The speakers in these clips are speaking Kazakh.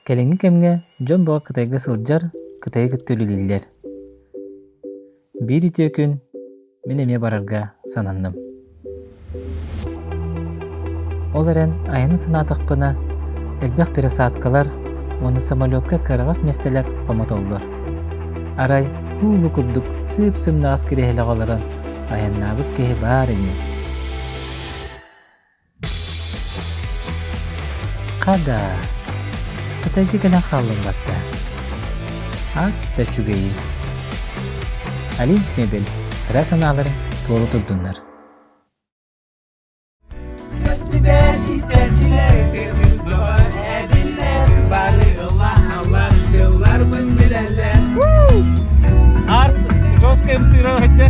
Келеңги кемге жон боğa кытайга сылдьар, кытай көттөлүлиллер. Бир ити күн мен эме барарга сананным. Ол эрен айыны санатыкпына элбэх пересадкалар, оны самолетка кыргас местелер комотоллор. Арай хуулу курдук сып-сымнаас кирехелеголорон айаннаабык кеһи баар эми. Када Кытайга келен халлынгатта. Атта чүгейи. Али мебел. Расаналарын тоğru turдуннар. Göstüber isterciler, kızız baba ediller. Bari Allah yıllar mın bilenler. Ars, жестко им сыграл хотя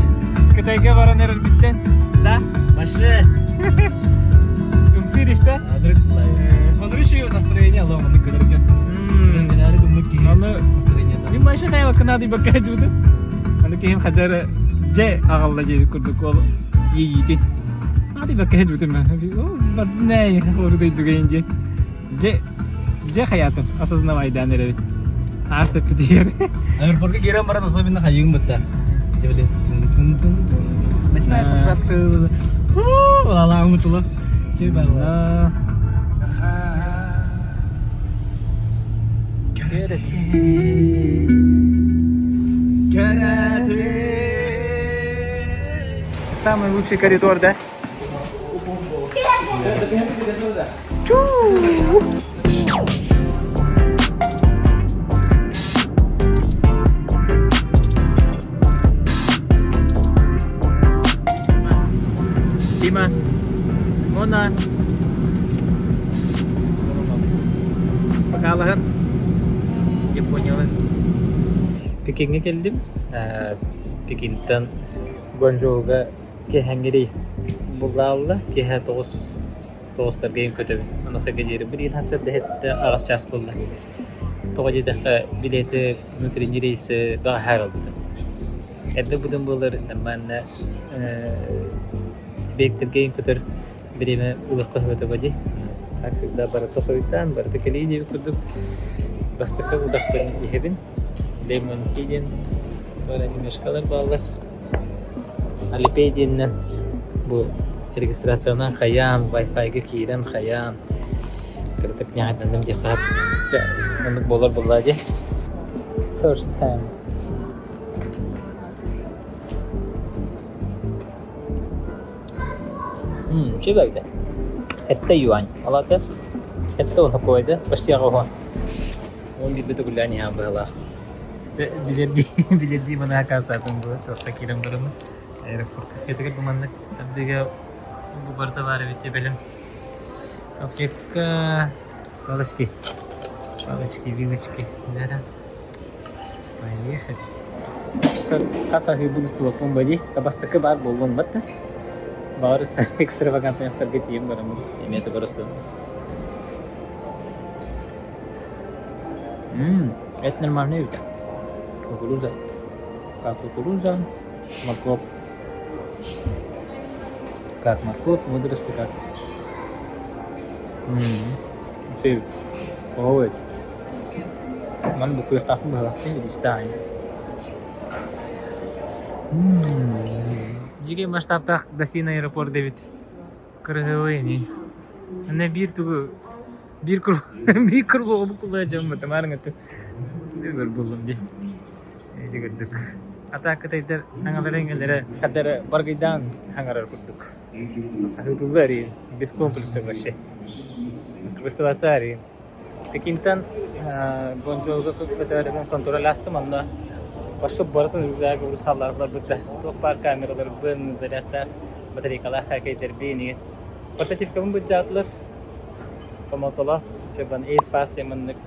Кытайга баран эрер битте. Да? Başı. Умсир işte. Konuşuyor настроение ломаны кылырга. Менәр гымны ки. Аны Настроение. Мин башы кайла кынады бакка жуды. Аны кем хадары же агалла же курдук ол ийди. Ады бакка жуды мен. О, баднай хорды дугенде. Же хаятын осознавай данер. Арс пидер. Аэропортка кирен баран особенно хайың бытта. Дебеле. Начинается взад. Лала умутулар. Чей бала. Самый лучший коридор, да? Сима, Симона. Bakalım. Япониялар. Пекинге келдим. Пекинден Гуанчжоуга кехенге рейс буллалла, кеhe 9 таргайын көтөбүн. Аныкка жери бир ел хасыр дехетте агас час болду. Тога жедекке билети внутренний рейсы да хар oldu. Эдде будун болор нормально бектергейин көтөр биреме улукка хөтөбөдү. Как всегда бара тохойтан, бара текелиди курдук. Бастыка удакпен ихебин. Лемон тиден. Бара немешкалар балдар. Алипейдиннен бу регистрацияна хаян, Wi-Fi-га кирен хаян. Кырдык няхатандым дихап. Мындык болар буллади. First time. Şey böyle. Ette yuan. Alata. Ette onu koydu. Başka yağı. Он dit betul gula ni hamba lah. Bilirdi bana kasatın bu. Torta kiram durumu. Aeroport kafede gel bumanlık. Tabii bu barda var bitti benim. Sofyaka. Kalışki. Villachki. Nere? Поехать. Каса хибудство помбади. Табастака бар болон батта. Барыс экстравагантный астаргатием бараму. Имеет просто. Это нормальная еда. Кукуруза. Как кукуруза, морковь. Как морковь, водоросли как. Все. Ой. Ман буквы так было. Не дистань. Жиге масштабтах дасин аэропорт дебит. Кыргыйни. Ане бир тугу bir kurgu obu kullanacağım mı? Tamam anlatı. Bir buldum diye. İyi gördük. Hatta Kıtay'da hangileri engelleri kadar bargaydan hangileri kurduk. Ahıdulları biz komplekse başı. Kıbrıs'tavatari. Pekin'den Guangzhou'ga kadar kontrol astım ama başka baratın güzel Kıbrıs halları var burada. Çok par kameralar, ben zaten bataryalar hakikaten beni. Portatif kabın budgetler. Помолтала, чебан эйспас теманнык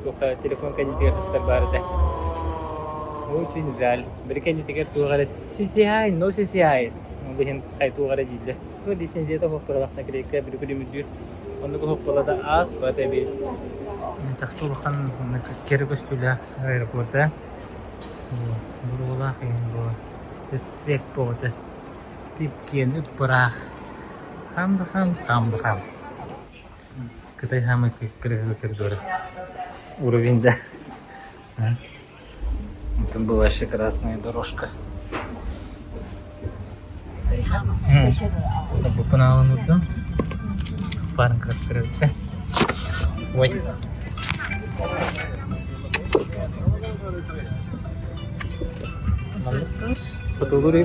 только телефон кандидатер старбарда. Очень жаль. Bir кандидатер тугара CCI, no CCI. Он бихин хай тугара дилде. Bu лицензияда хоккалакна керекке bir күлү мүдүр. Онда хоккалада аз бата бит. Чакчулукан керек өстүлө аэропортта. Бурула кыйын бу. Тек болду. Типкен үппарак. Хамды. Кытай хамы коридоры. уровень, да. Это была еще красная дорожка. Bu penawon itu bareng keren teh. Woi.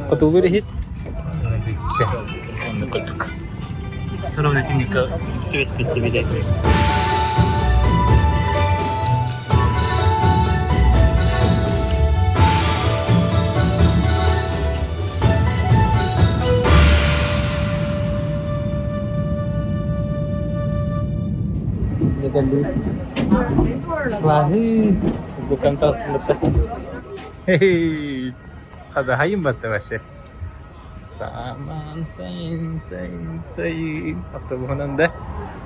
Потулури hit. Onu koyduk. Sonra ötünü tüves bitti bile. Galit. Slahi. Bukan tas mata. Hei. Ada hayım battı başı. Saman sayın. Avtobuğunun da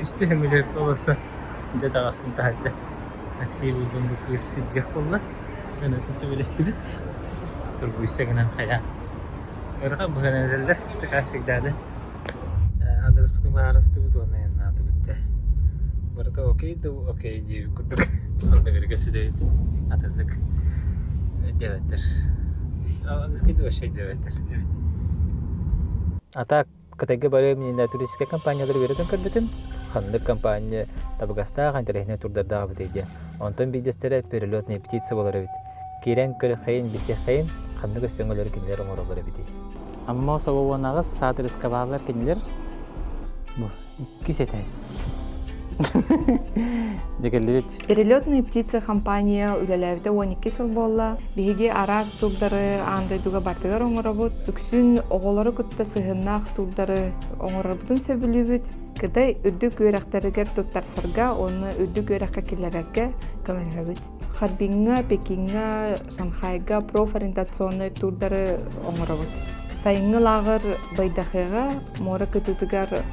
üstü hemüler olursa. Jada astın tahacca. Taksi buldum bu kız sıcak oldu. Ben ötünce böyle istibit. Dur bu işe gelen kaya. Örga bu gelen edeller. Tıkaşık derdi. Adres bütün bu arastı bu da yanına adı bitti. Burada okey diye kurduk. Onda birgesi de atıldık. Devettir. Eskidi o şey devettir. Evet. Ata ketika baru menyendat turistik kampanyaları veriden kırdıtın. Hanlık kampanya tabagasta kantarehne turdarda abideydi. Ondan bilgistere perelotne petitsa bolar evet. Kiren kırıkayın bisekayın hanlık ösengöleri kinler omoralar abidey. Amma savovanağız saat riskabalar kinler. Bu iki setes. Перелетные птицы компания үлеләвде 12 сыл болла. Биһиги арас тулдары анда дуга бартыгар оңоробут. Үксүн оголору кытта сыһыннах тулдары оңоробутун сөбүлүбүт. Кыдай үрдүк үйрәктәргә туттарсарга, оны үрдүк үйрәккә киләргә көмөлөбүт. Харбинга, Пекинга, Шанхайга профориентационный турдары оңоробут. Сайынгы лагыр байдахыга мора кытытыгар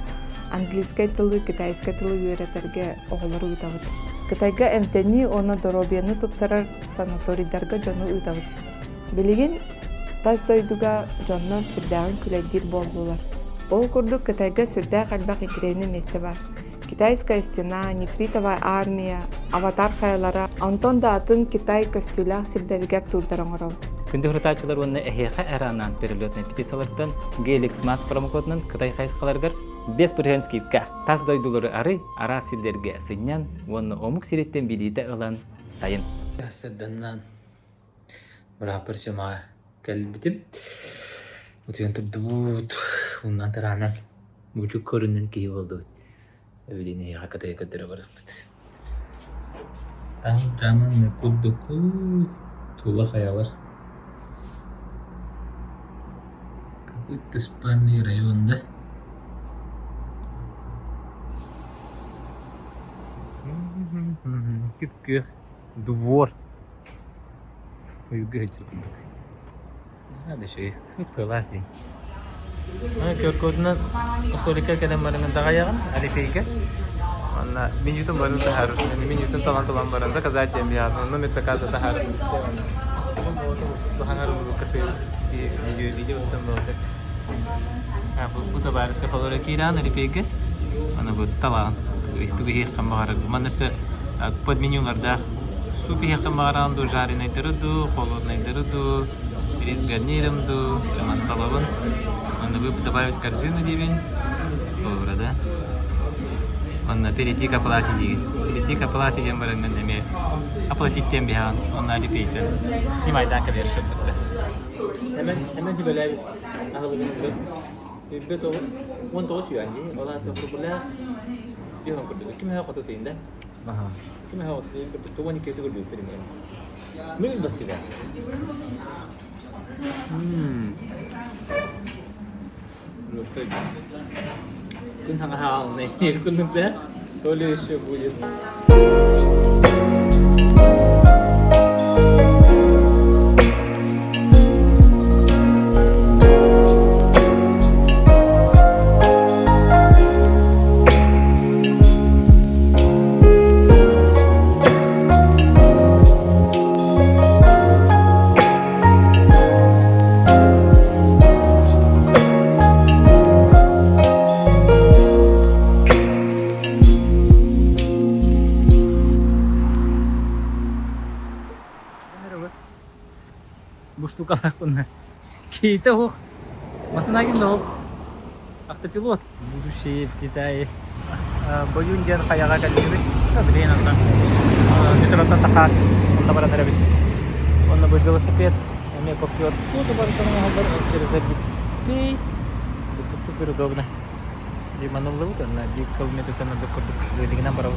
английский тылы, китайский тылы үйрәтәргә оголору үтәбит. Китайга эмтени оны доробияны тупсарар санаторийдарга жону үтәбит. Билеген тас дойдуга жонно сүрдәгын күләдир болдулар. Ол курдук Китайга сүрдәг албак икрени месте бар. Китайская стена, нефритовая армия, аватар хаялара, Антон да атын Китай көстүләк сирдәргә турдараңырау. Күнде хуртачылар оны эхеха эранан перелетный птицалардан Galaxy Max промокодынан Кытай хайскаларгар 5% скидка. Тас дойдулары ары ара силдерге сыннан, оны омук сиреттен билите ылан сайын. Сәддәннән бирапыр сема кәлбитим. Утыян турдубут. Уннан таранан бүлүк көрүнөн кей болду. Эвелине хакатай көтөрө барып. Там жанын кудуку тула хаялар. Какой-то спальный район, да? Кипкер. Двор. Уйгай чекудук. Надо еще пыласи. Көркөдүнөн столикке келем барыңын тагаягын алипейге. Анна минутун барып тахар. Минутун талан баран заказать им я. Номер заказа тахар. Бахангар кафе видео стамболда. Bu da bariska falan kiran alipeyge. Ana bu talан. Itu bih kamar. Manası под менюларда су бih камаранду жареный дырыду, холодный дырыду, рис гарнирымду, манталавын. Она вы добавить в корзину дивень. Добро, да? Он перейти к оплате дивень. Перейти к оплате дивень барангандами. Оплатить тем бихан. Он алипейтен. Снимай так вершок будто. Hemen böyle bir beto 100 yuan ji ola to popular yo ko to kim ha ko to tinda aha kim ha ko to woni ke to do primero min bastida lo estoy kun ha ne kun da tole еще будет. штукалар кунна. Кейте ох. Масынагин да ох. Автопилот. Будущее в Китае. Боюнден каяга калбит. Блин, анна. Метрода такат. Он набран рабит. Он на велосипед. Мне попьет. Тут бар через обид. Это супер удобно. Di mana zaugt na di kilometer tan da kod di gina barawt.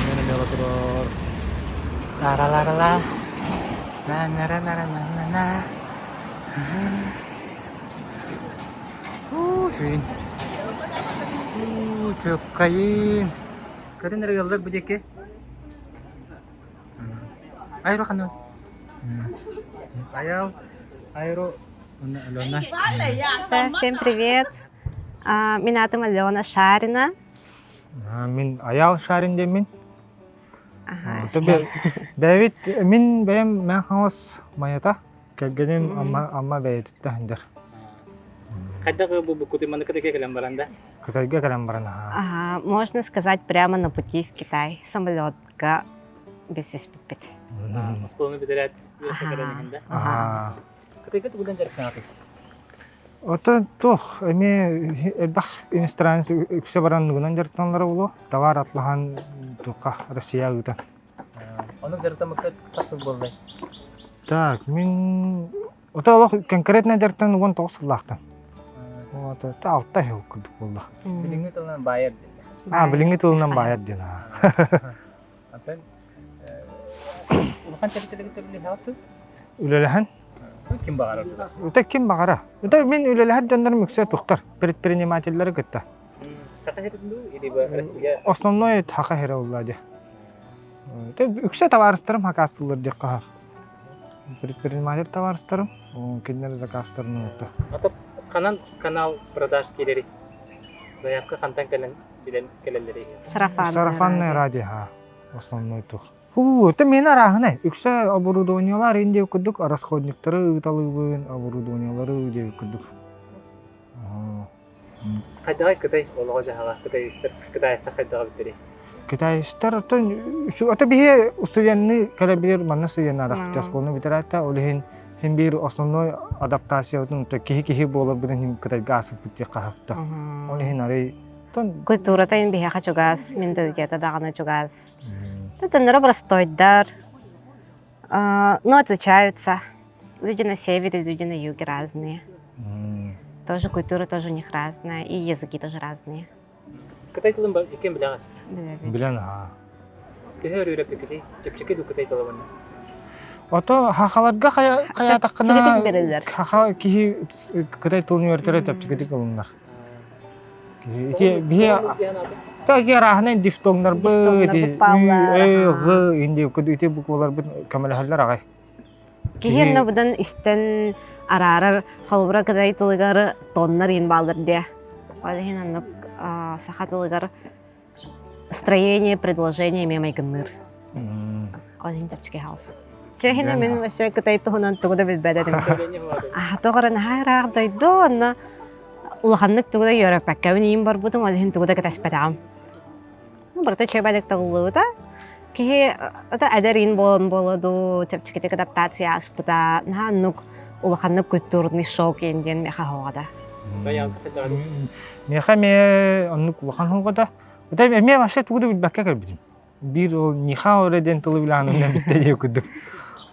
Mana melator. La. Na. Cuin. Cukain. Karen regaldak budeke. Ayro kanu. Ayro. Алена. Всем привет. Меня зовут Алена Шарина. Мен аял Шарин демин. Бәвит мен бәем мен хаңыз маята. Кәгенем амма бәйт тәһендер. Кайдагы бу куты маны кадәгә калам баранда? Кытайга калам барана. Можно сказать прямо на пути в Китай. Самолетка без испытаний. Москваны битәрәт. Кытайга туган жаркан атыс. Ото тох эме бах иностранец үксе баран гынан жартанлары боло. Товар атлахан тука Россия үтә. Аны жартамакка касыл булды. Так, мен ото лох конкретно жартан гон тосыллактан. Ото алта хел кудук булды. Билинге тылынан байыр ди. Билинге тылынан байыр ди. Атан улхан чәртелеге төрле хатты. Үлеләһән Ким багара? Ута ким багара? Ута мен үлеләһәр жандар мүксә тухтар. Предпринимательләр гытта. Такаһердү идиба Россия. Основной такаһер уллады. Те үксә товарыстарым хакасылыр ди каһар. Предприниматель товарыстарым, киндер заказтарны утта. Ата канал продаж келери. Заявка кантан келелери. Сарафанный радио основной тух. Это мен арахнай. Үксә оборудованиялар инде күдүк, расходниктары ыталыбын, оборудованиялары де күдүк. Кайдагы Кытай олого жаһага Кытай истер кайдагы биттери. Кытай истер ата бие устуянны калабир манна суянара тасконы битерата олehen hem bir основной адаптациятын кихи болуп биден Кытайга асып битти кахапта. Олehen ари Культура тайын бие хачугас, менталитета даганы чугас. Это простойдар, но отличаются. Люди на севере, люди на юге разные. Тоже культура тоже у них разная, и языки тоже разные. Кытай тылын кем билегез? Билен. Тегер үйрәп китти. Чепчеке ду Кытай тылын. Ото хахаларга кая такына хаха кихи Кытай тылын үйрәтер чепчеке кылыннар. Ити бие Таги рахнен дифтоңнар бы ди. Инде күдүте буквалар бит камалахаллар агай. Кихен набдан истен арарар халбра Кытай тылыгары тоннар ин балдыр ди. Алехин аннык сахатылыгар строение предложение мемай гынныр. Алехин тапчыке хаус. Чехине мен вообще Кытай тыгынан тугда бит бәдәдем. Тогырын хайрак дойдон. Улаханнык тугда Европа кавин бар бутум алехин тугда катаспатам. Berarti coba dek tahu ta, kih itu ada rinbon bolodo, cek adaptasi asputa, nah nuk ulakan nuk kultur nih shock Indian mereka hawada. Mereka nuk ulakan hawada, tapi mereka masih tuh udah berbakat kerja. Biru nikah orang yang tuh bilang nunggu bitte kudu,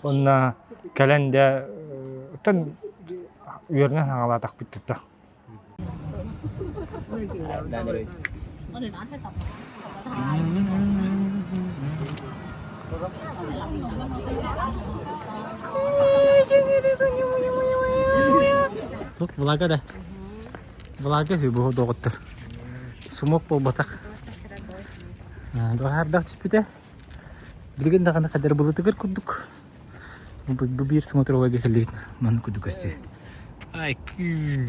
onna kalender, kan biarnya hangalah tak bitte ta. Тук влага да. Влага хубаво доктор. Сумок по батак. Бахардак тиспите. Билген дагы кадер болот тегер кудук. Бу бир смотровага келдик. Ман кудук асти. Ай ки.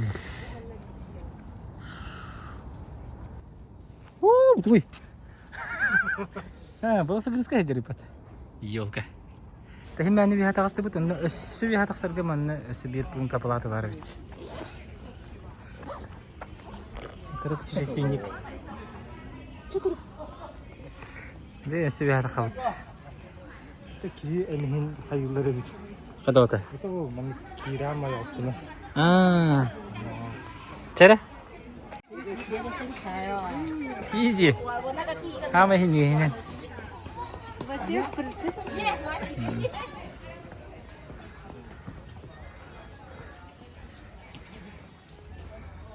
Туй. Баласы близко же репат. Ёлка. Тахим мәне би хатагасты бут, аны өссө би хатаксарга мәне өссө бир пункт апалаты бар бит. Короче, синик. Чукур. Де өссө би хатакабыт. İşte ki emihin hayırları bir. Kada ota. Bu da bu mani kirama yaskına. 아. 잘해. Easy. Hama hini.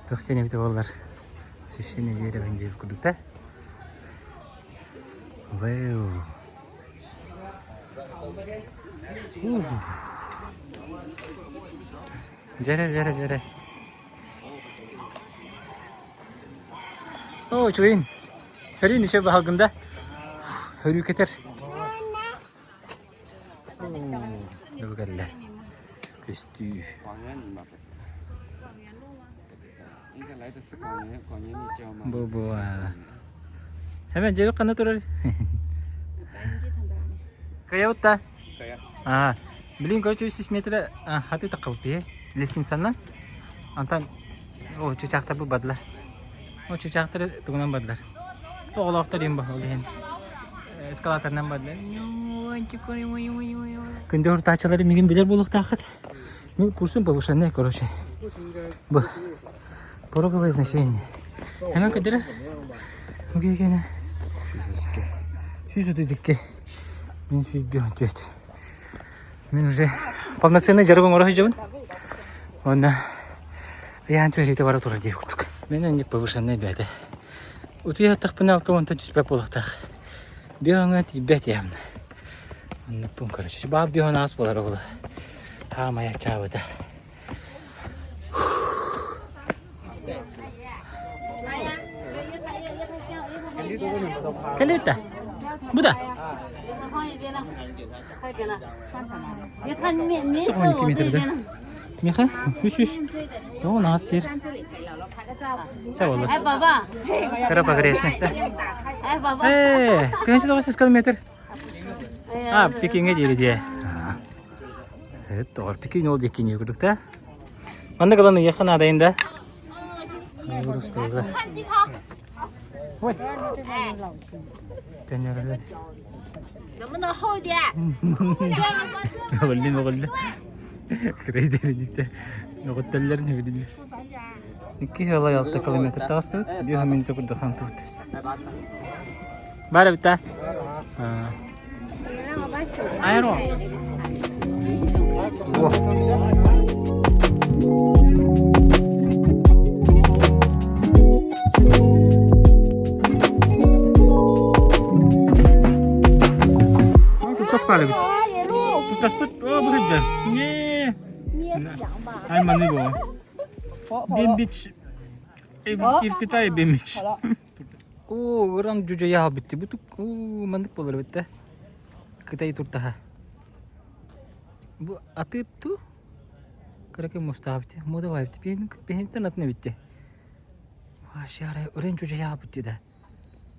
Тохтене бит олар. Священный дерево бенде кудукта. Вау. Жаре. О, чуин. Хөрин ишә багында. Хөрү кетер. Нугәллә. Күстү. Бу. Hemen cevap kanat oraya. Kaya utta. Aa, bilin kau 300 metre hati tak kalpi. Lesin sana. Antan, oh cucak tabu badla. Oh cucak tabu tungunan badlar. Tu Allah tarim bah olihin. Eskalatordan badlar. Kunde hurtaçaları migin bilir buluk takat. Ne kursun повышен ne короче. Bu. Пороговое значение. Hemen kadar. Bugün gene. Süs ödedik. Ben süs bir antuet. Ben уже полноценный жаргон орахижабын. Онда я антует температура дей курдук. Менен не повышенный бәді. Утуя тақпын алкаванта түспәп болықтақ. Беғаңа тибет ямны. Онда пун короче. Бап беған ас болар оғылы. Хамая чабыда. Kelita. Buda. Soğan 2 metrede. Miha, yüz. O nasıl? Sağ olun. Karapa gresne işte. Kaç da var kilometre? Peking'e geri diye. Evet, doğru. Peking oldu ikinci yurdukta. Anda kalanı yakın adayında. Burası da var. Ôi. Cái nhà đây. 너무나 허우디야. 먹을래. 그래 되니까. 너것들을 해 비디네. İki yıla yalta kilometre tastı. Bir hemen de burada kan tut. Bara bitti. Ayro. Para bit. Tutas put. Oh, bekerja. Ye. Ay mani bu. Bimbiç. Ev kita ya bimbiç. Oh, orang juga ya bitti. Bu tu mandık bolur bitti. Kita itu tah. Bu atip tu. Kira ke mustahab bitti. Moda var bitti. Benim tanıt ne bitti. Vah şahane. Orang juga ya bitti de.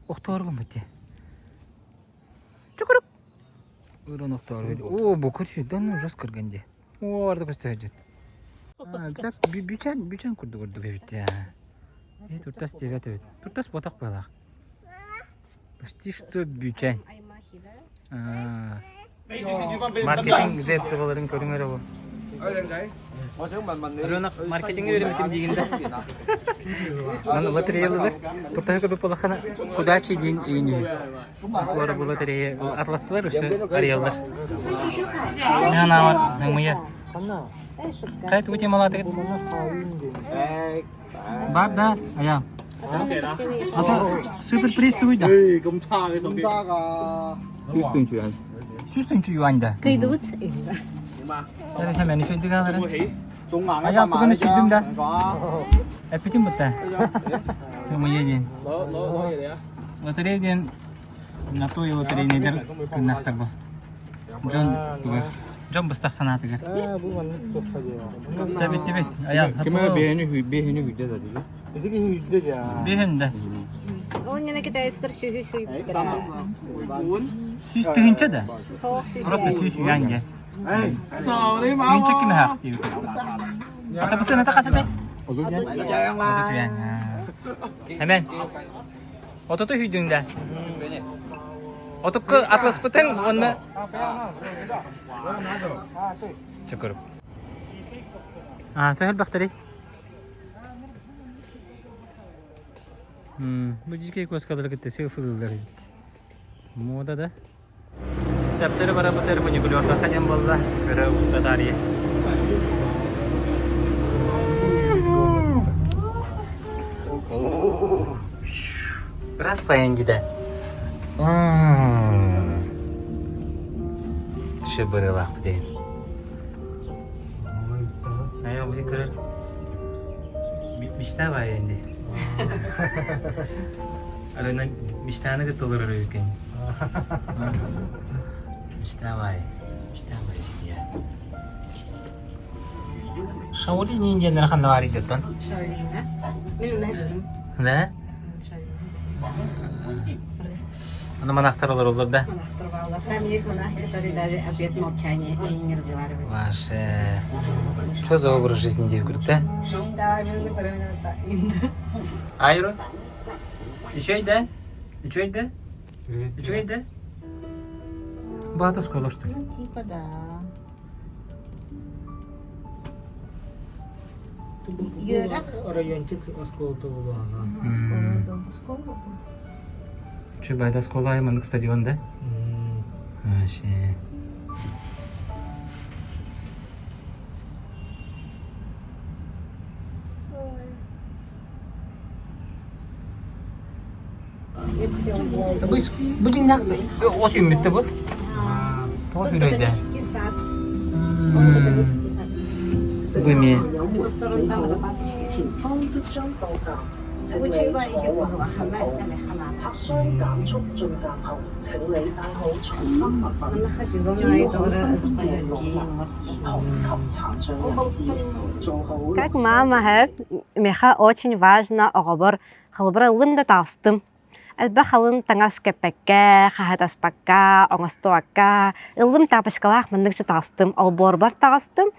Oktor mu bitti? Çukuruk. Öyle noktalar böyle. Oo bu kötüden ucuz kırgındı. Oo orada göstereceğim. Biçen kurdu evet ya. Turtas evet. Turtas botak balak. Почти что biçen. Marketing zeytlerin körüngere bu. Rönak marketingi öğrenmedim diyinde. Lan loteriyalılar. Turtaya köpek balakana kudaçı deyin iyini. Bu ara bu loteriye atlaslar uşu arıyorlar. Ne ana var? Ne ya? Kayıt uçayım alatık. Var da ayağım. Ata super priz tuydu. Süstüncü yuanda. Kıydığıt. Evet hemen şu indik alırım. Ayağım bugün sürdüm de. Epitim bitti. Yang yedin. Loteriye din. Nato ya loteriye nedir? Kena tabu. John bestak sana tiga. Bu mana çok hadi ya. Tebet. Ayağım. Kime behini hüdde dedi. Bizi ki hüddet ya. Behinde. Onun yana kita ister şu. Süstüncü de. Просто süs yuange. Süstüncü kime hak diyor. Ata pesan ata kasih deh. Olur ya. Hemen. Ototu hüdünde. Otukku atlas peteng onu. Cukup. Tehel bakteri. Bu jike koskalar gitti sıfırlar gitti. Moda da. Defteri bara bu telefonu kulyorda kadem bolla. Kara usta tarihi. Раз паянги да. Шыбырылак дейм. Ая бузи көрөр. Мечта бар енді. Арана мечтаны да толырыр екен. Мечта бар себе. Шаоли нинден раханда бар иде тон. Мен уна жүрüm. Да? Аны манақтар олар да? Монахтар балдар. Там есть монахи, которые даже обед молчания и не разговаривают. Ваше... Что за образ жизни девушек, да? Считаю, правильно. Айру? Еще да? Еще да? Еще да? Багато школа, что ли? Ну, типа, да. Йөрәк. Райончик осколты булу ага. Сколько? Че, байда школа аймандық стадион, да? Вообще... Bu cinnak ot ümmitte bu. Tamam öyle de. Ботанический сад. Ботанический сад. Bu mi? В эту сторону там водопад. Очень маленький угол, Она сезонная Как мама говорит, меха очень важно оғабыр халбыра лымда тастым. Әлбә халын таңас кәпәккә, хахатаспакка, оңастуакка, ылым тапышкалах мындыкчы тастым, албор бар тастым.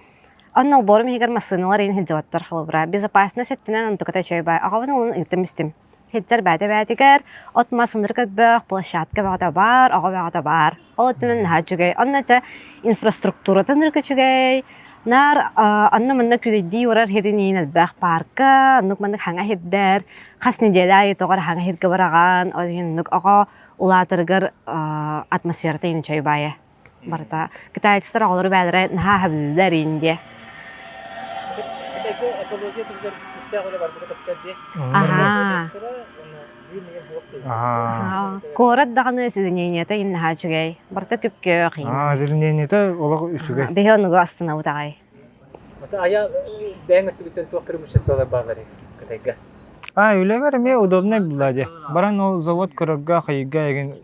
Анна алборым хигер масыналар ен хиджаваттар халбыра. Безопасность еттінен антуката чөй бай. Ағавын олын итімістім. Хиджар бәті-бәтігер, от масыныр көтбөк, площадка бағата бар, аға бағата бар. Ол еттінен наға жүгей. Анна жа инфраструктура тыныр көчүгей. Нар анна мында күдейді орар херинейін әлбәқ парка, аннук мындық хаңа хердер, қас неделя етоғар хаңа херге бараған, аннук аға улатыргар атмосферата ені чөй байы. Барта. Кытайчыстар оғылары бәдірі наға хәбілдер енде. Экология түгер үстәгілі бар бұда кәстерде. Корат дағаны зеленениеті ен наға жүгей. Барта көпке қиын. Зеленениеті олағы үшіге. Бехе онығы астына ұтағай. Ая бәңір түбіттен туақыры мүшесалар бағары кытайға. Öyle vermeye удобно булады. Баран ол завод көрөргө кайга еген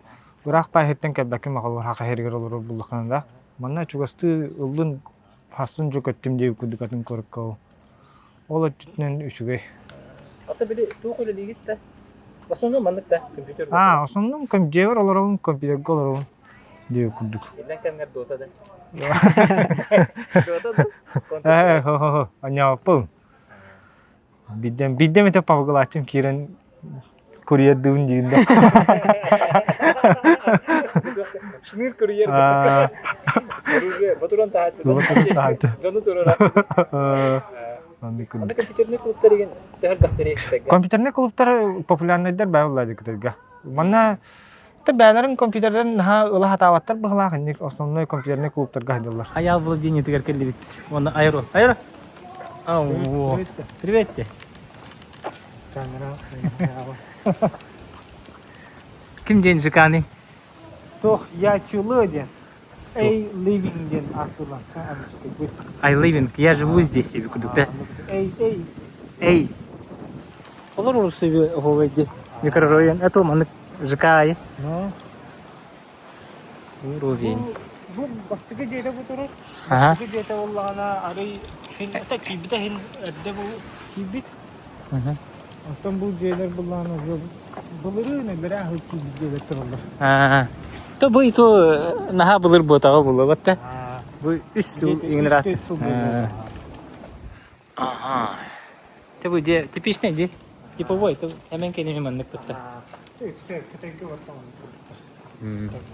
Бирок байхеттен кәббәкке мақал бар хақа хергер олар бұлдыққанында. Манна чугасты ұлдың хасын жоқ өттім дейіп күдікатын көріп қау. Ол өттінен үшіге. Ата білі туық өлі дейгет та? Осының маңдық та компьютер? Осының компьютер олар оғын, компьютерге олар оғын дейіп күдік. Елден кәмгер дота да? Дота да? Хо-хо-хо, анявапыл. Биддем ете павгыл ачым керен курьер дүүн дейінді. Шныр курьер да? Оружие, батуран тағатшы. Жону тұрыра. Анда компьютерный клубтар еген тәхіл бақтары ектігі? Компьютерный клубтар популярныйдар бәй олайды күтірге. Манна бәйлерін компьютерден ұлы хатаваттар бұғылақ, основной компьютерный клубтар ғайдылар. Аял владение тігер келді бит. Оны айро. Айро? Ау, привет те. Кім ден жықаны? Тоқ, я чулы ден. Эй, living ден артылан. I living, я живу здесь, тебе куда да? Эй. Эй. Олар олар себе оғавайды. Микрорайон, это маны жықайы. Уровень. Бұл бастығы жейді бұтыры. Ага. Бастығы жейді олағына арай хинта кибіті хин әдді бұл кибіт. Антон бұл жейлер бұлағына бұлыры нәлері ағыл кибіт жейлер тұрылыр. То bu itu naha bulur bu tahu bulu batta. Bu üst ingin rat. Ага. Ты bu dia типичный dia. Типовой, то hemen kendimi manlık batta.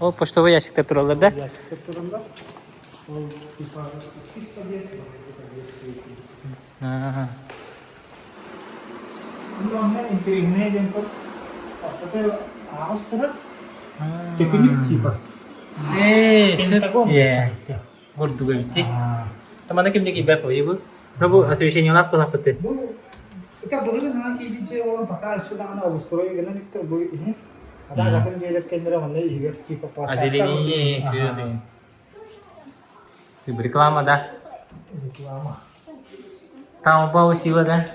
Ол почтовый ящиктер туралар да? Ящиктер турында. Ол типа Bunlar internet yang kok apa harus terus teknik типа. Сөп. Гордуга бити. Тамана кимдеги бәп ойбу. Пробу освещение лап кылап бити. Это бүгін ана кейбітше olan пока сюда ана устроили гана никто бу ini. Ada agatan jelek kendera mana игер типа паша. Озеленение. Ты реклама, да? Реклама. Taobao сила, да?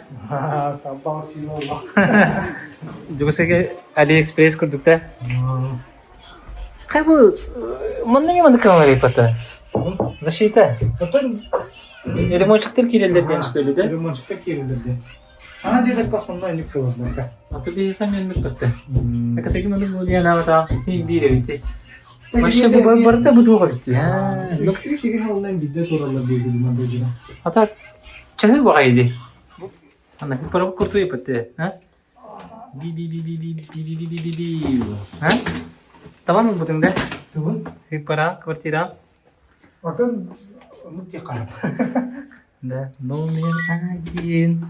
Taobao сила. Juga saya AliExpress kurduk da. Как бы, mana mana kamera ипата? Защита. Потом Ремонтчиктер кирелерден что ли, да? ремонтчиктер келді. Ана жерде космонда не кылды. А то би фамилия ипата. Так таки mana bu ya nama ta? Bir evde. Başka bu barda bu doğru gitti. Ну, üç gün ondan gidde sorarlar diye dedim ben de. Hatta çahır bakaydı. Ana bir para kurtu ipata, ha? Bi. Ha? Tamam mı bu da? Tamam. Bir para kvartira. Bakın mutlaka. Да, номер один.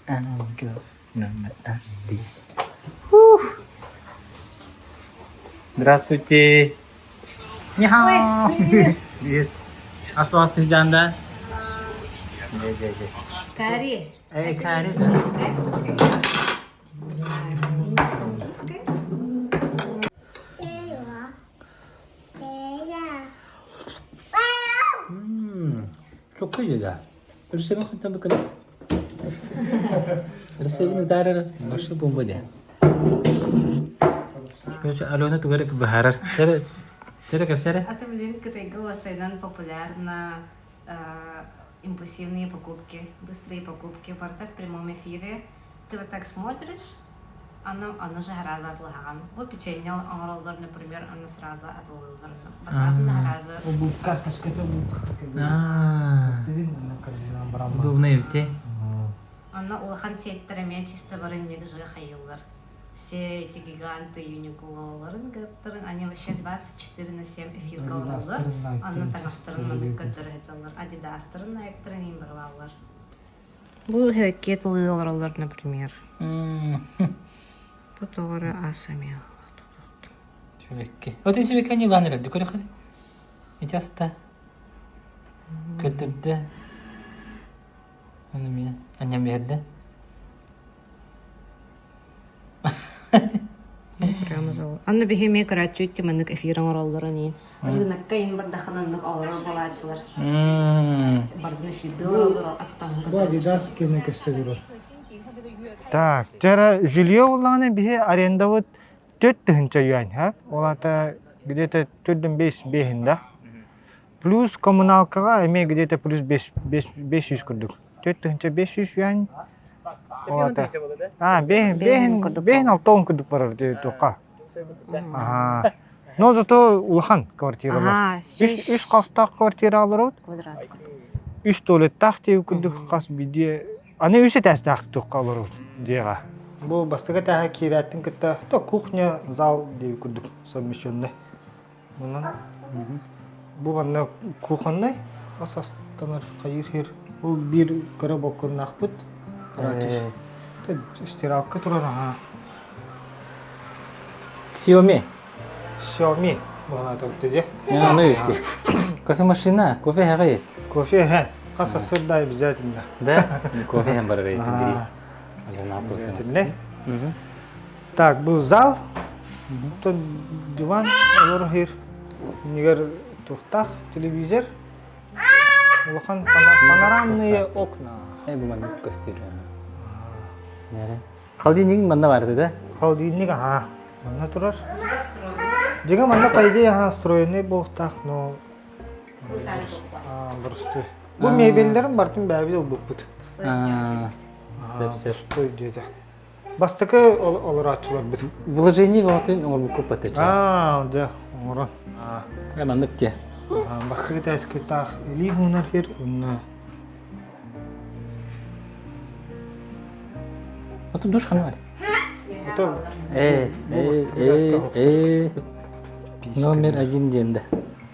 Ангел номер один. Здравствуйте. Нихао. Привет. Аспас Тиджанда. Кари. Кари. Çok iyi da. Resepin хотя бы когда. Resepin udarır. Başka bomba da. Короче, Алена тугара к Бахарар. Сера как сера? Это блин, категория Васайдан популярна импульсивные покупки, быстрые покупки. Барта в прямом эфире. Ты вот так смотришь, оно же сразу отлаган. Вот печенье, например, оно сразу отлаган. Барта Bu карточкада bu. Тивин на корзина барама. Удобно идти. Оно улахан сеттеремен чисто барыннеги же хайыллар. Все эти гиганты юникулоларын гаптарын, они вообще 24/7 эфир калалар. Анна тагастырын мандык көттөрөтөлөр. Адидастырын айыктырын ин баралар. Бу хекет лылалар, например. Bu doğru asamıyor. Çörekki. O da себе kan yılan herhalde. Kore kore. Hiç hasta. Götürdü. Annem ya. Annem verdi. Прямо зал. Анна бихеме карачуйте мандык эфирин оралларын. Рыноккайын бардаханандык авырал балачылар. Бардын эфирдер аттан. Bu Adidas кені көстөрөр. Так, жара жилье уланы бихе аренда вот 4 юань, ha? Олата где-то 4-5 да? Плюс коммуналкага эме где-то плюс 500 курдук. 4-500 юань. Олата. Бехин алтон курдук барар де тока. Но зато улахан квартиралар. Үш кастак квартиралар. Квадрат. 3 туалеттак деп курдук кас биде. Аны үсі тәстәк тұққа бару деға. Бұл бастыға тәхі кереттің кітті. Кухня, зал деп күрдік совмещенный. Бұл банда кухонный. Асастанар қайыр-хер. Бұл бір көрі бокын ақпыт. Стиралка тұрар. Xiaomi. Xiaomi. Бұғына тұқты де. Ну идти. Кофемашина. Кофе хағай. Кофе, Каса сырда обязательно. Да? Кофе hem барар айтып бери. Обязательно. Так, бұл зал. Тут диван, олар хер. Нигер тухтах, телевизор. Улахан панорамные окна. Bu manda gösteriyor. Yani. Холодильник manda vardı da. Холодильник, манда турар. Жига манда по идее встроенный был так, но просто. Bu mebellerin bartın bәбі de bu put. Стой деде. Бастыкы олар açılar bit. Вложение в отель он bu kupatı. Да, олар. Hemen dıktı. Бастыкы тәскі тақ или хунар хер унна. А тут душ ханы var. Это Номер 1 денді.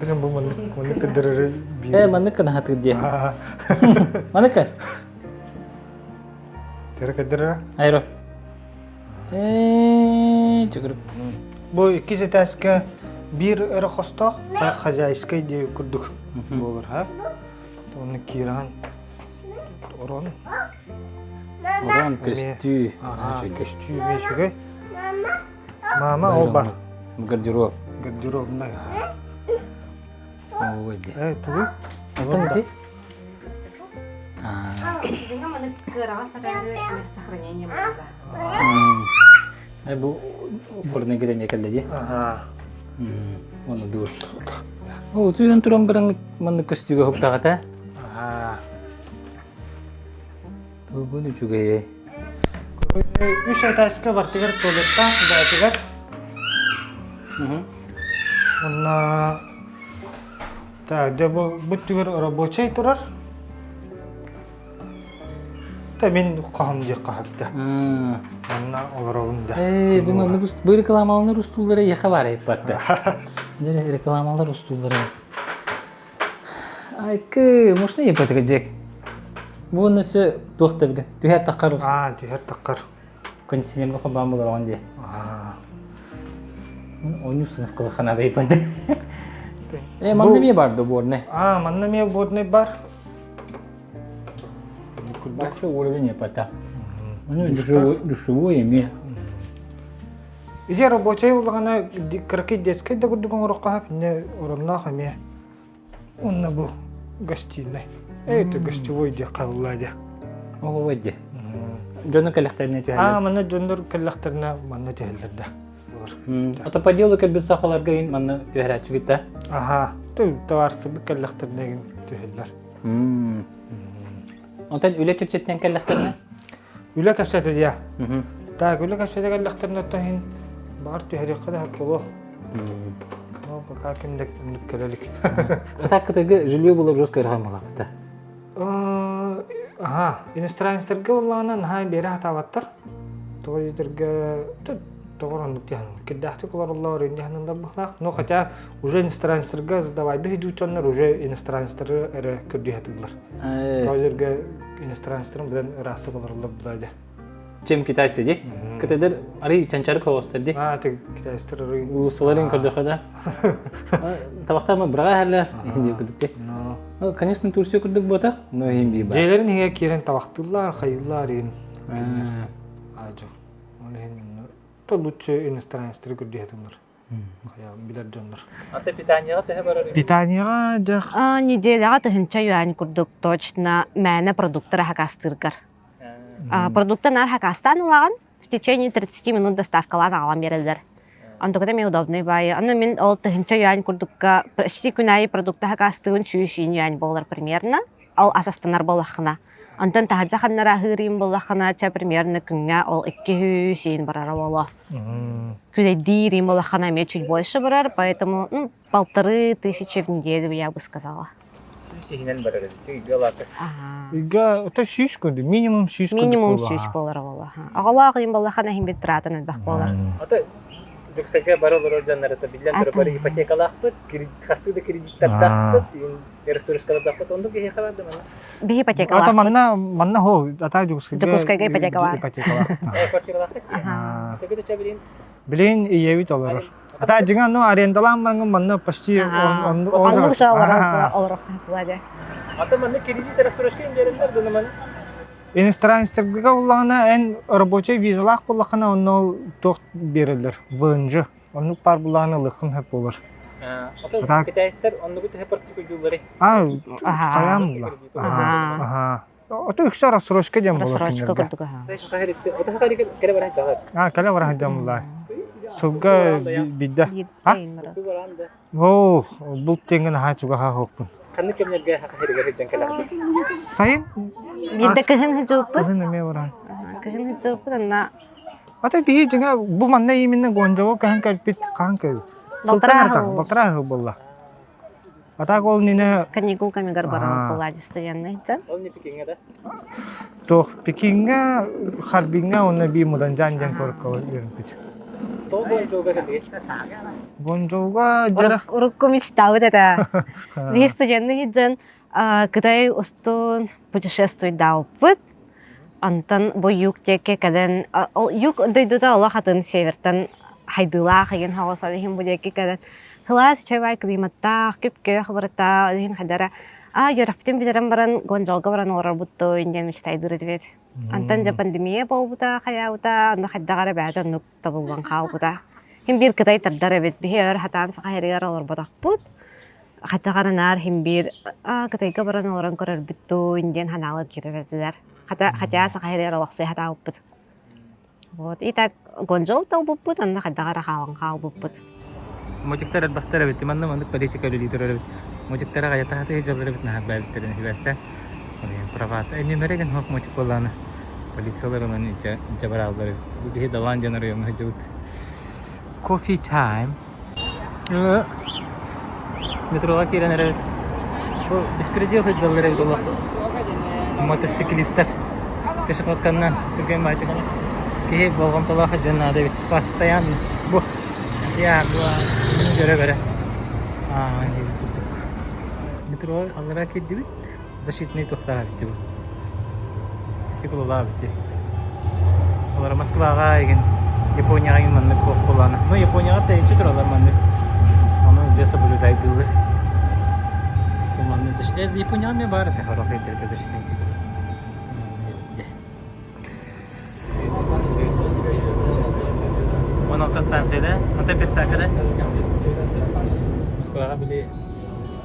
прям bu manı kadar Маныкка нахатыр де. Маныкка? Tera kadar. Айро. Жүгіріп. Bu iki setaska bir ırı kostok ta хозяйской diye kurduk. Olur ha. Onu kiran. Oran. Оран көстү. Костюм мешугай. Мама оба. Гардероб. Гардеробная. Ой, де. Тугу. Антон де? Dengan mana kerasa ada место хранения много. Бұл упорный гиден екелді де? Ага. Оны душ. О, түйін тұран бірін маны көстүге хоптаға та? Ага. Тұғын үчуге. Üç setaska var tigar tuvaletta da tigar. Onunla так, де bu тигер рабочий турар. Та мен қахым де қахыпты. Онна оларовында. Бұл маны бұл рекламалының рустулары еқа бар еппатты. Рекламалар рустулары. Айкы, мұшны еппаты кәджек? Бұл нөсі тоқты білі. Түйер таққар ұр. Тигер таққар. Кондиционерге қобан болар оған де. Оны ұстанып қылы қанада еппаты. Манда ме барды бұл орны? Манда ме борны бар. Большой уровень еппата. Душевой еме. Иже рабочий олағана кіркі дескай да күрдігін ұрыққа не орынлақ еме. Онна бұл гостиной. Это гостевой де қабылады. Ой, де. Джоны кәліқтеріне түйәлі? Мана жондар кәліқтеріне мана түйәлдерді. Ата по делу кәбіз сақаларға ең мана түйәлі әтшігітті? Товарсыздық кәліқтеріне ең түйәлдер. Онтан үлі чепчеттен кәліқтеріне? Үлі кәпсәті де. Так, үлі кәпсәті кәліқтеріне түйін бар түйәлі қада қолу. Пока кімдік кәлілік. Атақ кітігі жилье болып жос кәріған болап бітті? Иностранецтерге олағына нағай бері атаваттар. Тоғызерге тоғыр ондық дейханын. Кеддәқті қолар олар өндейханындар бұқлақ. Но хотя уже иностранецтерге задавайды идучанлар уже иностранецтері әрі көрдей әтілділер. Тоғызерге иностранецтерін бұдан расты қолар олар бұлайды. Чем китайсы де? Кітедер арай чанчары қоластыр де? Тек китайстер арай. Улысыларын көрді қада? Табақта мы бұраға әлі енді көрдік де? Конечно, Турция көрдік бұтақ, но ең бей бар. Жейлерін еге керен табақтылар, қайылар ең. Ажо. То лучше иностранецтері көрдей әтілдер. Билер жондар. Ата питанияға тәхе барар? Питанияға жақ. Неделяға тыхынча юань курдук точно мәне продуктары хакастыргар. Продукты нар хакастан улаган в течение 30 минут доставкалан алам берелдер. Антогда мне удобный бай. Анно мен ол тыхынча юань курдукка почти күнәй продукты хакастыгын 3 юань болар примерно. Ал асастанар болахына. Антон тахаджаханнара хырим болахына ча примерно күнгә ол 200 барара бола. Күдәй дирим болахына мне чуть больше барар, поэтому 1500 в неделю я бы сказала. Сигнал барар, тиги галаты. Ига, это 6 көді, минимум 6 көді. Минимум 6 болар бола. Ағалақ им болахана химбет тратан әлбәқ болар. Ата жүксәге барылыр оржанлары та билен тұры бары ипотекалақ бұд, қастықты кредиттардақ бұд, ресурскалардақ бұд, ондық ехе қабарды мана? Би ипотекалақ Ата бұд. манна хо, ата Жүксәге ипотекалақ. Квартиралақ әтті? Тегеді ча білен? Білен иевит олар. Ата жыңа ну арендалан барыңын манна почти Онлық жаларық бұлады. Ата мана кредит ресурсқа индеріндер дұны мана? Иностранецтерге олағына ән рабочий визалақ болақына оны тоқ берілдер, вынжы. Оны пар бұлағына лықын хеп болар. Ата китайстар онны бұты хеп практикой дұлары? Қаям бұлақ. Ата үксі рассрочка дем болақ. Рассрочка күрдік. Ота хақарик кәрі баран жағар? Кәлі баран дем бұлай. Сылға бидді. Бұл теңін хачуға хақпын. Қанны кемнерге хақарик әрі жәнкәлі? Сайын? Бидді кіхін хыджуыппы? Кіхін әме баран. Кіхін хыджуыппы, анна... Ата бейі жаңа бұл манна емінні гонжауы кәхін кәлпет қағын кәл. Балтыра Балтыра ағыл болла. Атак ол нине Каникул камигар Ага. баран палладисты янны жан. Ол не пикинге да? тох Пекинга харбинга онна би мудан жан корко ерпит. Тол бой жолга келди. Бонжоуга жара Урукку мечтал вот это. Весты янны жан. Кытай устун путешествует да опыт. Антан бу юг теке каден юг дойдута Аллах атын севертан хайдыла хаген хава салихин бу теке каден. Хлас чевай климатта көпкө хабарта дин хадара. Йораптын билерен баран гонжолга баран орар бутту инден мечтайдыр жибет. Антан да пандемия болбута хаябута анда хаддагара бәжан нук табылган халбута. Хим бир Кытай тардар бит бихер хатан сахайрыгар олар батакпут. Хаттагаранар хим бир Кытайга баран оран көрөр бутту инден ханалы киребетилер. Хотя сахайрыгар олаксы хатауппут. Вот и так гонжол табуппут анда хаддагара халан халбуппут. Мотиктар бахтара бит манна мандык политика лидер бит. Мотиктара гаята хаты жаллар бит на бабиттерен сибаста. Олен прават. Энемереген хок мотик боланы. Полициялар онун жабаралдар. Бихи даван жанар юм хажут. Coffee time. Метроға кирен бит. Бу беспредел жаллар бит олар. Мотоциклисттер. Пешеходканнан түрген майтыган. Кихи болгон талаха жаннада бит. Постоянно. Бу Ya, bunu göre. Ne bulduk. Metro alarak gitti bit. Защитный тоқтар бит bu. Сикулла бит. Олар Москвага еген, Японияга еген манны коп боланы. Но Японияга да энче туралар манны. Аны жаса булудай дылы. Туманны защитный. Японияга ме бар та хорох етер защитный стик. Монолка станцияда, анда Ферсакада. Москвага биле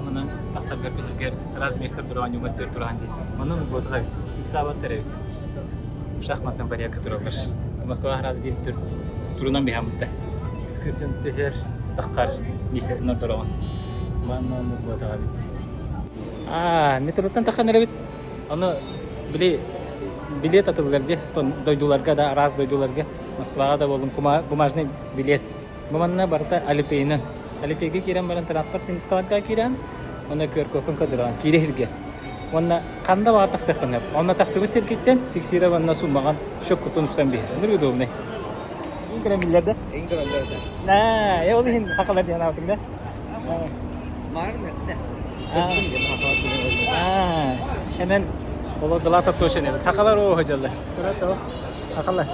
мына тасарга келгер разместер турган югат турган ди. Мунун ботга иксабат теребит. Шахматный порядка турган. Москвага раз бир турунан бихамда. Экскурсион техер таккар мисетин турган. Маннан ботга бит. Метротан таккан эребит. Аны биле билет атылгарды дойдуларга да раз дойдуларга Москвага да болдум бумажный билет. Буманна барта Алипейнен. Алипейге кирен баран транспортный вкладка кирен. Оны көркөкөн кадыран кирергер. Онна канда бар таксыхынып. Онна таксыбы серкеттен фиксированна суммаган шок кутунустан бир. Бир удобный. Инграмиллерде? Инграмиллерде. Ол хин хакалар дияна отуңда. Магнетте. Hemen ola glasa toşene. Hakalar o hocalar. Turata o. Hakalar.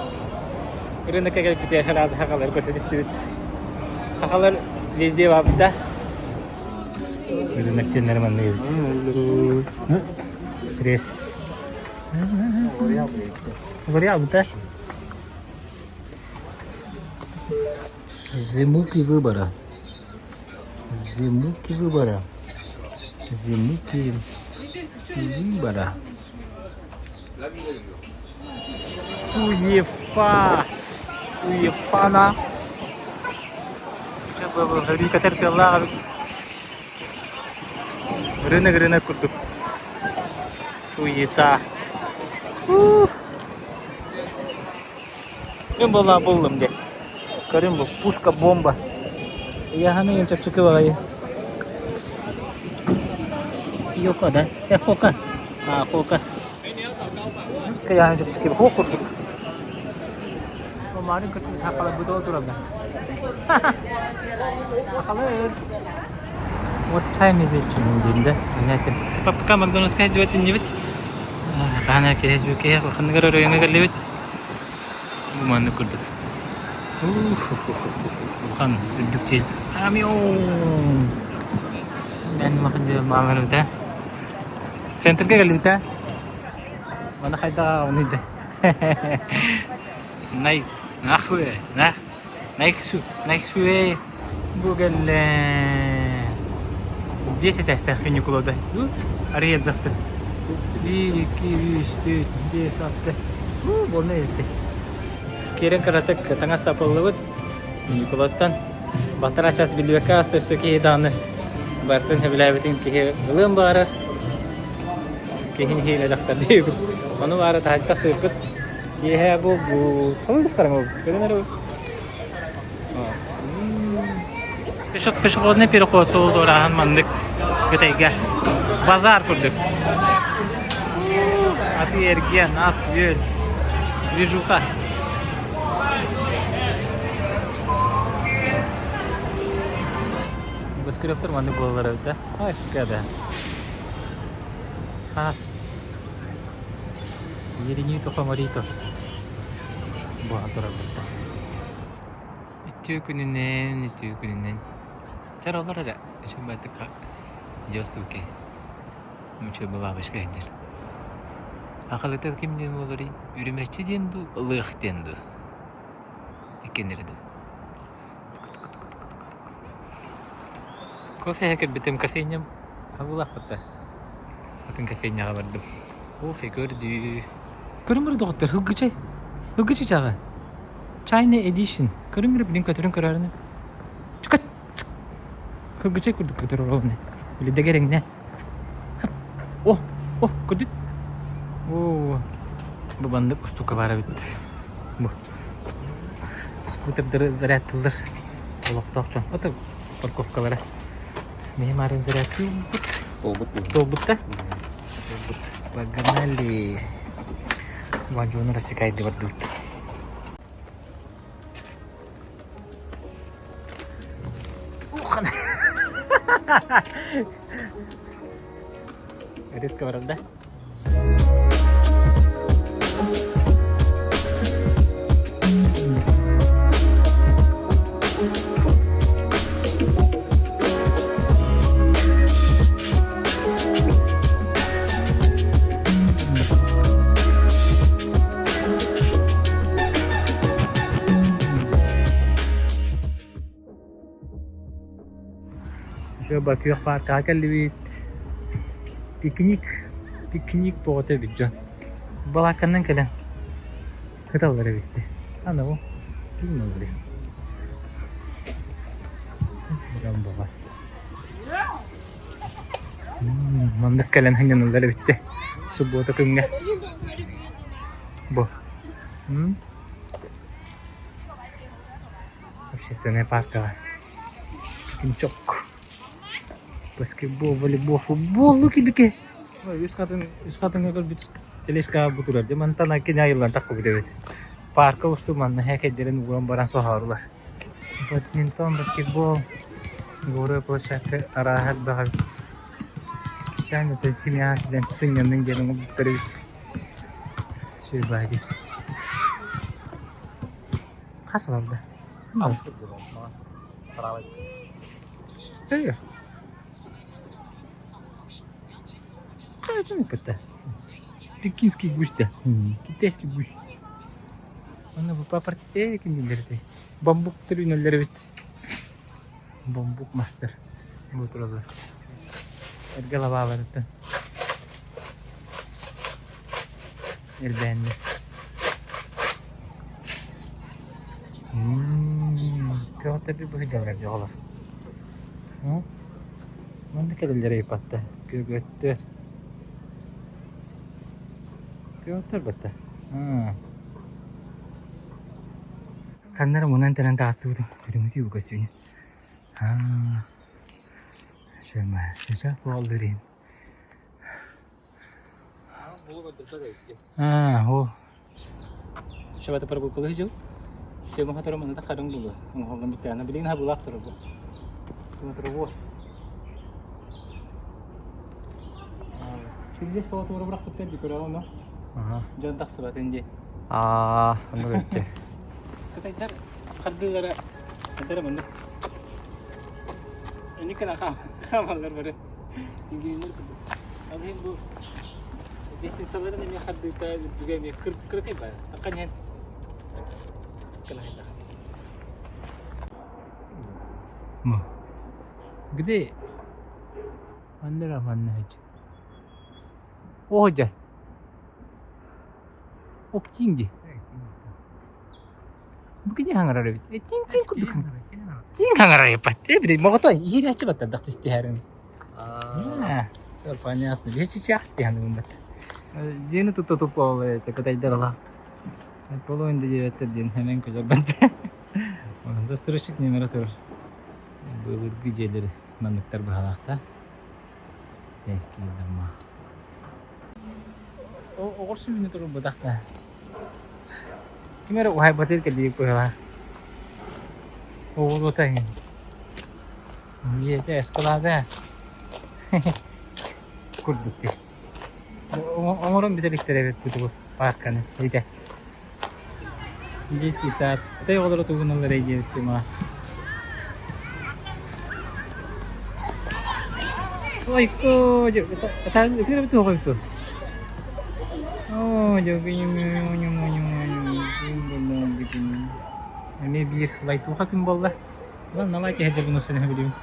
Рынок gelip gidiyor her hakalar gösteriyor. Hakalar везде var da. Рынок tenler man değil. Пресс. Говоря об этом. Зимуки выбора. Зимуки выбора. Зимуки выбора. Суефана. Coba hari kater kelar. Rene kurduk. Суета. Ben buldum de. Karım bu pушка bomba. Ya hani en çok çıkıyor ya. Yok ada. Hoka. Hoka. Pушка ya en çok çıkıyor. Hokurduk. Kemarin kesini hakalı betul durumda. Hakalı. What time is it şimdi? Anladım. Papka McDonald's kaç cevap dinleyip? Kana kere juke, kanı gara royanga galibit. Bu manı kurduk. Bukan duduk cil. Amiyon. Ben makan makan udah. Center ke galibit ha? Mana kayda onu de. Nay, nakhwe, naksu Google. Здесь это стахи кулода. Ариел бахты. 1 2 3 4 5 6. Болны этти. Керен каратык таңа сапылыбыт. Николаттан батара час билбекка астырсы ки даны. Бартын хебилебетин ки гылым барар. Кехин хейле даксар дейбит. Аны бары тажта сыйкыт. Ки бу. Кому бискарам? Көрөнөр. Пешеходный переход солдорахан мандык. Көтейге базар курдук. Аты эрге, нас, вөл, движуха. Бос көріп тұр, маңды болалар өтті. Ай, көді. Ас. Еріне тоқа марито. Бұған тұра бұлды. Үттіу күнінен. Чар олар әрі. Үшін бәттіқа. Жосы өке. Мүчі бұға бішкі әндер. Ақылытат кемден олары үрімәшчі денду, ұлық денду. Екендерді. Кофе хәкер бітім кофейням абулақ бұтта. Бұтын кофейняға бардым. Кофе көрді. Көрімір доғыттар, Hıgıcı çağı. China Edition. Көрімір білін көтерін көрәріні. Чүкат! Hıgıcı көрдік көтер оғылыны. Білі дегерің не? О, көрдік. Бұл бандық ұстуқа бары бітті. Бұл. Скутердері зарядтылыр. Олықтақ жоң. Оты парковкалары. Мейм арын зарядты толбут-та? Погнали. Ванжуны рассекайды бардут. Ухана! Резко варал, да? Şu bakıyor parka geldi. Piknik boğata bitti. Balakandan gelen kıtaları bitti. Ana bu. Kim oluyor? Buram baba. Mandık gelen hanyanları bitti. Su boğata kımga. Bu. Общественный парк. Piknik çok. Basketbol, voleybol, futbol lu gibi. Üst katın kadar bir teleşka butular. Jaman tanah kini ayılan takku bir evet. Parka ustu manna heketlerin bulan baran soharular. Badminton, basketbol, gora poşakı arahat bahit. Spesialnya tazimya dan senyanın gelin butular. Şöyle bahdi. Kas var orada. Evet. Это не пота. Пекинский гусь, да. Китайский гусь. Она в папорте киндерди. Бамбук трюнелер бит. Бамбук мастер. Bu turada. Ergalava var это. Erbeğenli. Kağıtta bir bakacağım evde olur. Ben de kadar yapattı. Götür. Götür battı. Kanlara munan tanan taastı budu. Kudumuti bu kasyonu. Şema, şesa boldurin. Ho. Şeba ta pargul kulu hijau. Şema hatara mana ta kadang dulu. Ngahogam bitana bilin ha bulak tarabu. Cuma tarabu. Şimdi foto bırak kutu di kurang no. Jontak sebatin je. Anu gitu. Kita jar kadara kadara mana? Ini kena kamallar baru. Ingin Abi bu desin saların ini kadita juga ini kır apa? Akan hen. Kena hen. Mu. Gede. Andara mana aja. Oh aja. Oktingdi. Bugün hangar arıyor. Ting kuduk. Ting hangar arıyor pat. Bir motor yeri açıp attı daktı istiharın. Все понятно. Вече части я думаю. День тут тупо это когда идёла. Половина 9 день hemen көжөбөт. Застройщик номер тур. Был гүжелер мандыктар бахалакта. Тески дама. Оғыр сүміне тұрып бұдақта. Кемері ұғай батыр кәдейік қойға. Оғыр отайын. Жете эскалада. Күрдікті. Оңырын бітеліктер әбет бұды бұл парканы. Жете. 10 saat. Tapi kalau tuh nol lagi itu mah. Oh itu, kata itu betul apa itu? Oh jauhnya bikin. Ini bir lagi tuh hakim bola. Lah nama aja hajar nusannya beliau.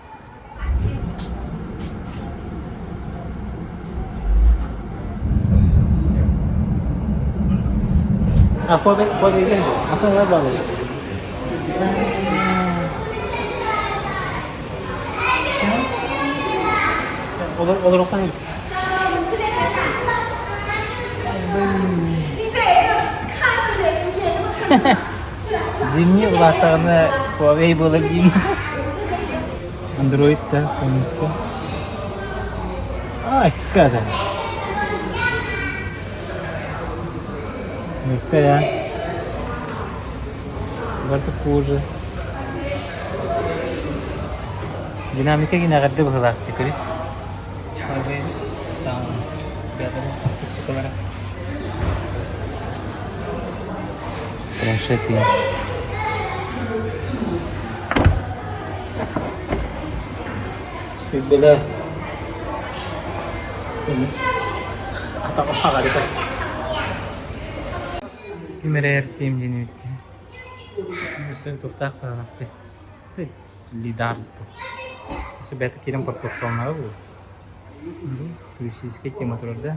Pode ir, asal lah balik. Olur apa ini? Jinnya belakangnya Huawei boleh gini. Android dah, komunikasi. Kada. Низкая. Барты хуже. Динамика гина гадде бахлах тикри. Аге сам бядам кустикалара. Планшеты. Сибела. Атака хагарикас. Камера R7 дени битти. Үсөн туктап калгакчы. Лидар бу. Себети кирим подпускалмага бу. Туристический тематурда.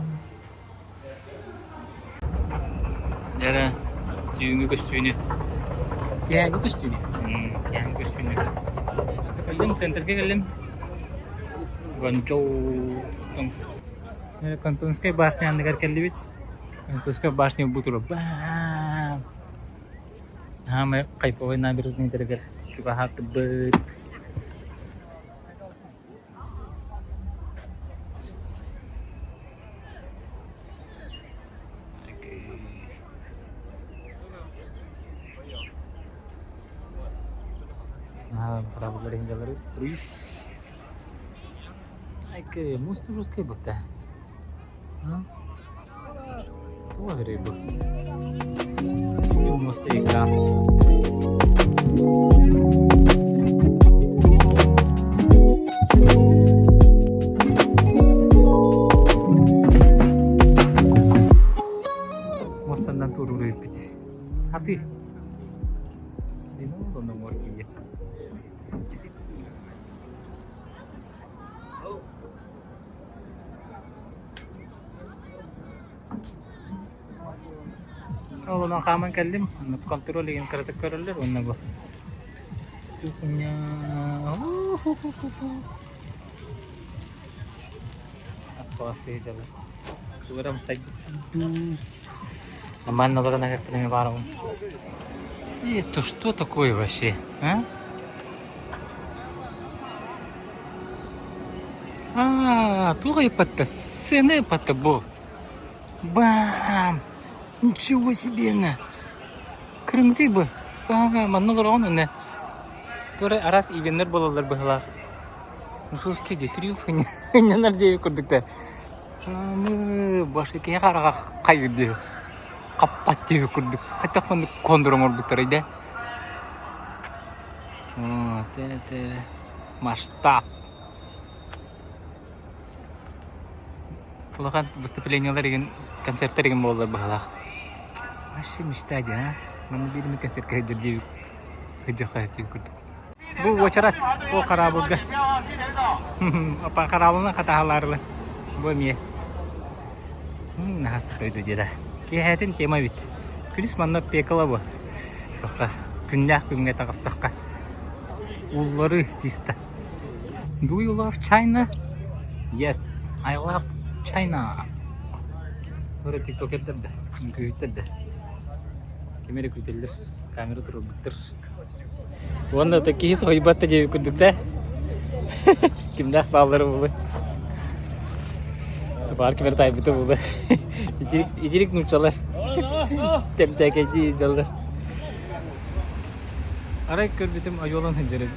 Жара түйүнгө көстүүнү. Кээги көстүүнү. Кээги көстүүнү. Стакалым центрге келем. Гончоу. Кантонская башня андагар келди бит. Кантонская башня бутула. Бам. Мы кайфовый набережный деревер. Juga hati bet. Nah, berapa dari jalan itu? Terus, aike, mesti terus kayak betul. Wah, ribet. Ini mesti ikan. Mostandan turun ribet. Hati. Ini nomor 3. Oh, nakaman kalim. Kontrol yung karatak karoler. Una ba? Ito punya. Apa sih jalan? Suram tadi. Нормально только на как-то пару. Это что такое вообще, а? Тугай подтасены потобо. Бам! Ничего себе на! Крымты бы. Маннолар он не. Туре арас ивенер болалар быхла. Жесткий де трюф не надею курдукта. Мы башы кея карага кайырды. Каппат деп курдук. Кайта кондуром орбуттар иде. Это масштаб. Булган выступлениялар деген концерттер деген болду бала. Вообще мечта да, а? Мына бирми концертке жүрдүк. Хыжака деп курдук. Бу очарат, о карабылга. Апа карабылна каталарлы. Бу эмне? Наста тойду деда. Кехетин кема бит. Күрүс манна пекала бу. Тока күндәк күнгә тагыстыкка. Уллары чиста. Do you love China? Yes, I love China. Sonra TikTok ettirdi. Küyüttürdi. Kemeri küyüttürler. Kamera turup bitir. Onda taki soybatta jebi kürdük de. Kimdak balları bulu. Var ki bir taybıtı buldu. İtirik nurçalar. Temtekeci çallar. Aray körbetim ayolan hıncarı.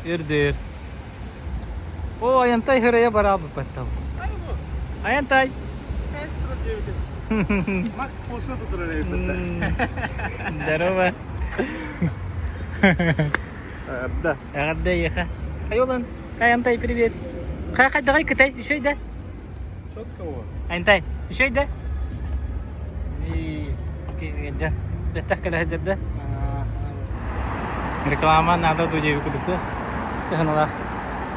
Irdır. O Ayantay hıraya beraber pattam. Ayantay. Max Porsche тут рейдер. Здорово. Да. Агадда яха. Айолан. Аянтай, привет. Давай кытай, еще да. Что кого? Аянтай, еще да. И Жан. Беттах кала да. Реклама надо туди кудукта. Скажаналар.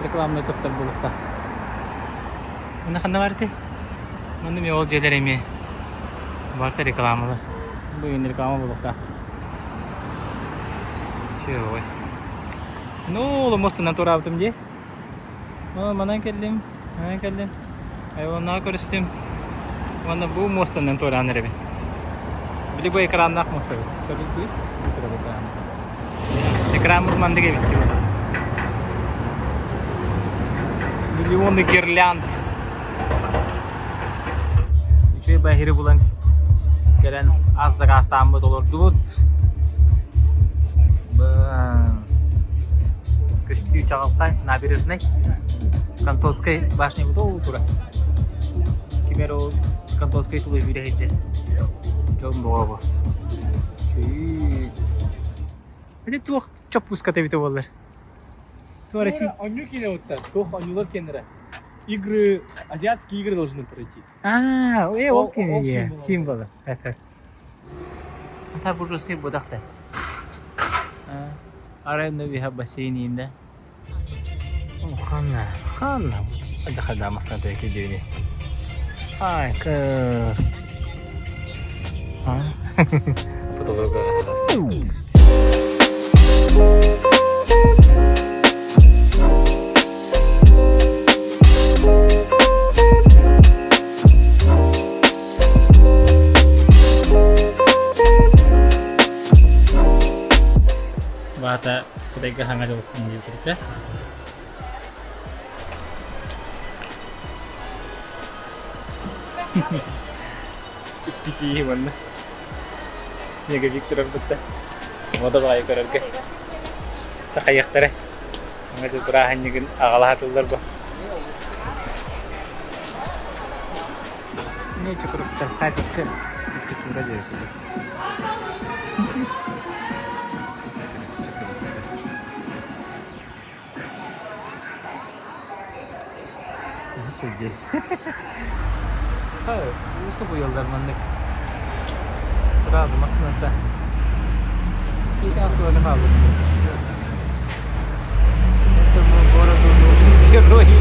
Рекламный тоқтар болықта. Оны қанда барды? Оны мен ол жерлер еме. Барды рекламалы. Бұл енді реклама болықта. Все ой. Ну, олы мостынан тура аптым де. Манан келдім. Айванна көрістім. Оны бұл мостынан тура аныр еме. Білі бұл экраннақ моста өт. Көрді көйт? Экран мұзмандыға бетті. Миллионы гирлянд. Üçüncü bahiri bulan gelen azıcık astamı dolurdu bu. Костюм чағалқай набережной Кантонской башня буду тура. Кемер ол Кантонской тулы жүрейді. Жолым боғы. Это тух чоп пуската бите болар. Туара си. Анюкины вот так. Тох анюлар кенера. Игры, азиатские игры должны пройти. Ол кеме символы. Ата буржуйский будақтай. Аренда биха бассейнинде. Ханна. Аja kada masna da ke dini. Ay kır. Ha? Потолога растет. Bata ketika hangat jauh tinggi kita. Пяти вон. Снеговик тұрарбытта. Мода бағай көрерге. Тақаяқтары. Аңа жыл тұраған егін ағала атылдар бұл. Не чүкіріктер сайтыққа дискетура жер. Sürdü. Hayır, bu bu yollar mandık. Sırası aslında. Speaking of the level. Это мы городу нужны герои.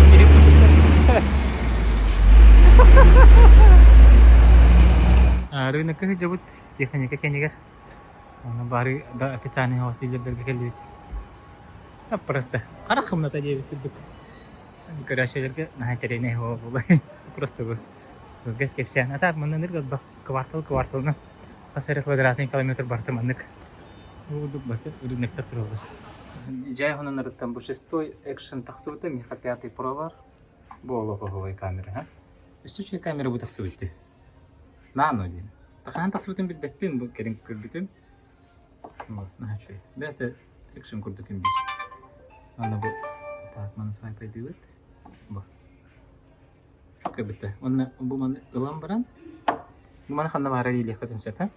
Рынок как живут техника кенигер. Он бары да официальный хостелдерге келбейт. Так просто. Карахымна тадебит күдүк. Көрәшелерге нәһәтерене һо булай. Просто бу. Гәс кепсән. Ата моннан нигә бак кварталны. Асары квадратный километр бартыманнык. Бу дук бакы үрнәктә торды. Дижай хонан рыттан бу 6-й экшен тахсыбыты миха 5-й Pro бар. Бу логовой камера, ха. Үстүче камера бу тахсыбыты. Нано дин. Тахан тахсыбытын билбеппин бу керин көрбүтүм. Вот, нәһәче. Бәте экшен күрдүкем бир. Аны бу так, мана свайп эдибит. Бу. Çok bitti. Onu bu man ılan baran. Bu man xanna bara ile xatın sefa.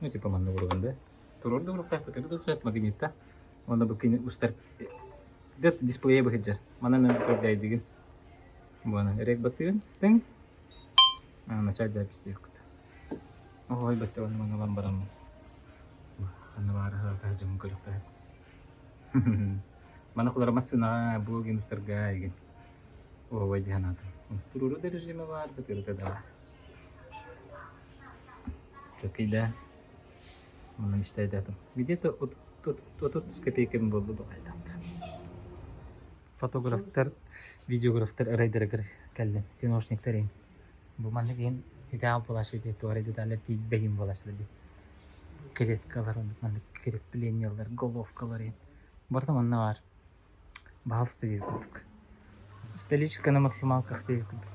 Ну типа man vurganda. Tururdu vurup kapatırdı xat magnetta. Onda bu kini ustar. Det displeye bakacak. Mana ne problem digin. Bu ana erek batıyor. Teng. Начать запись yok. Ой, bitti onu man ılan baran. Xanna bara xat jam kılıkta. Mana kullanmasına bu gün ustar gay. O вайди hanatı. Tururu da rejimi var, batırı da var. Çok iyi de. Onu işte dedim. Где-то от с копейками было бы это. Фотографтар, видеографтар арайдара келди. Киношниктер. Bu manda keyin ideal bulaşıdı, doğru detaylar tibbeyin bulaşıdı. Клеткалар, manda крепленияlar, головкалар. Бар там var. Балсты деп Столичка на максималках тегі күдік.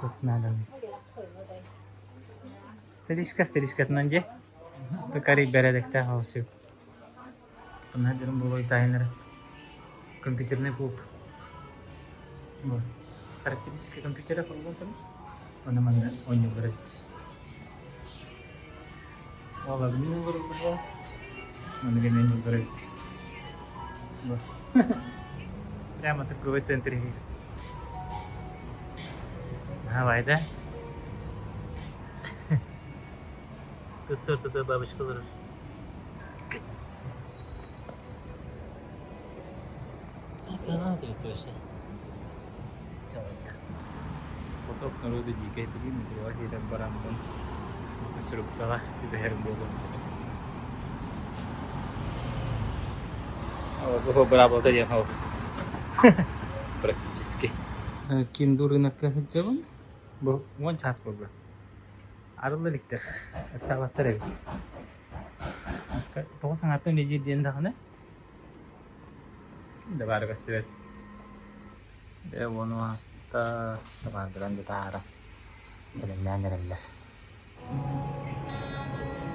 Тут надо. Столичкатынан же. Токарик бередекте хаусу. Бұна жүрім бұл ойдайыныры. Компьютерный пулп. Характеристика компьютера құрылғын. Оны манда ойны көреді. Ола меню құрылғы. Оны меню көреді. Прямо такой центр. Давай, да? Тут сорта бабочка лежит. Ага, ты ведь вообще. Поток народу дикой блин, бывает так барамбон. Срубка, ты херболо. Вот, браво, я хау. Практически. Кинду рынокка хыджабын. Бұл он час болды. Арылы ликтер. Аксабаттар әбет. Тоғысан аттан бейден дағына. Да бары көстебет. Де оны аста бардыран да тағара. Білімден әрелер.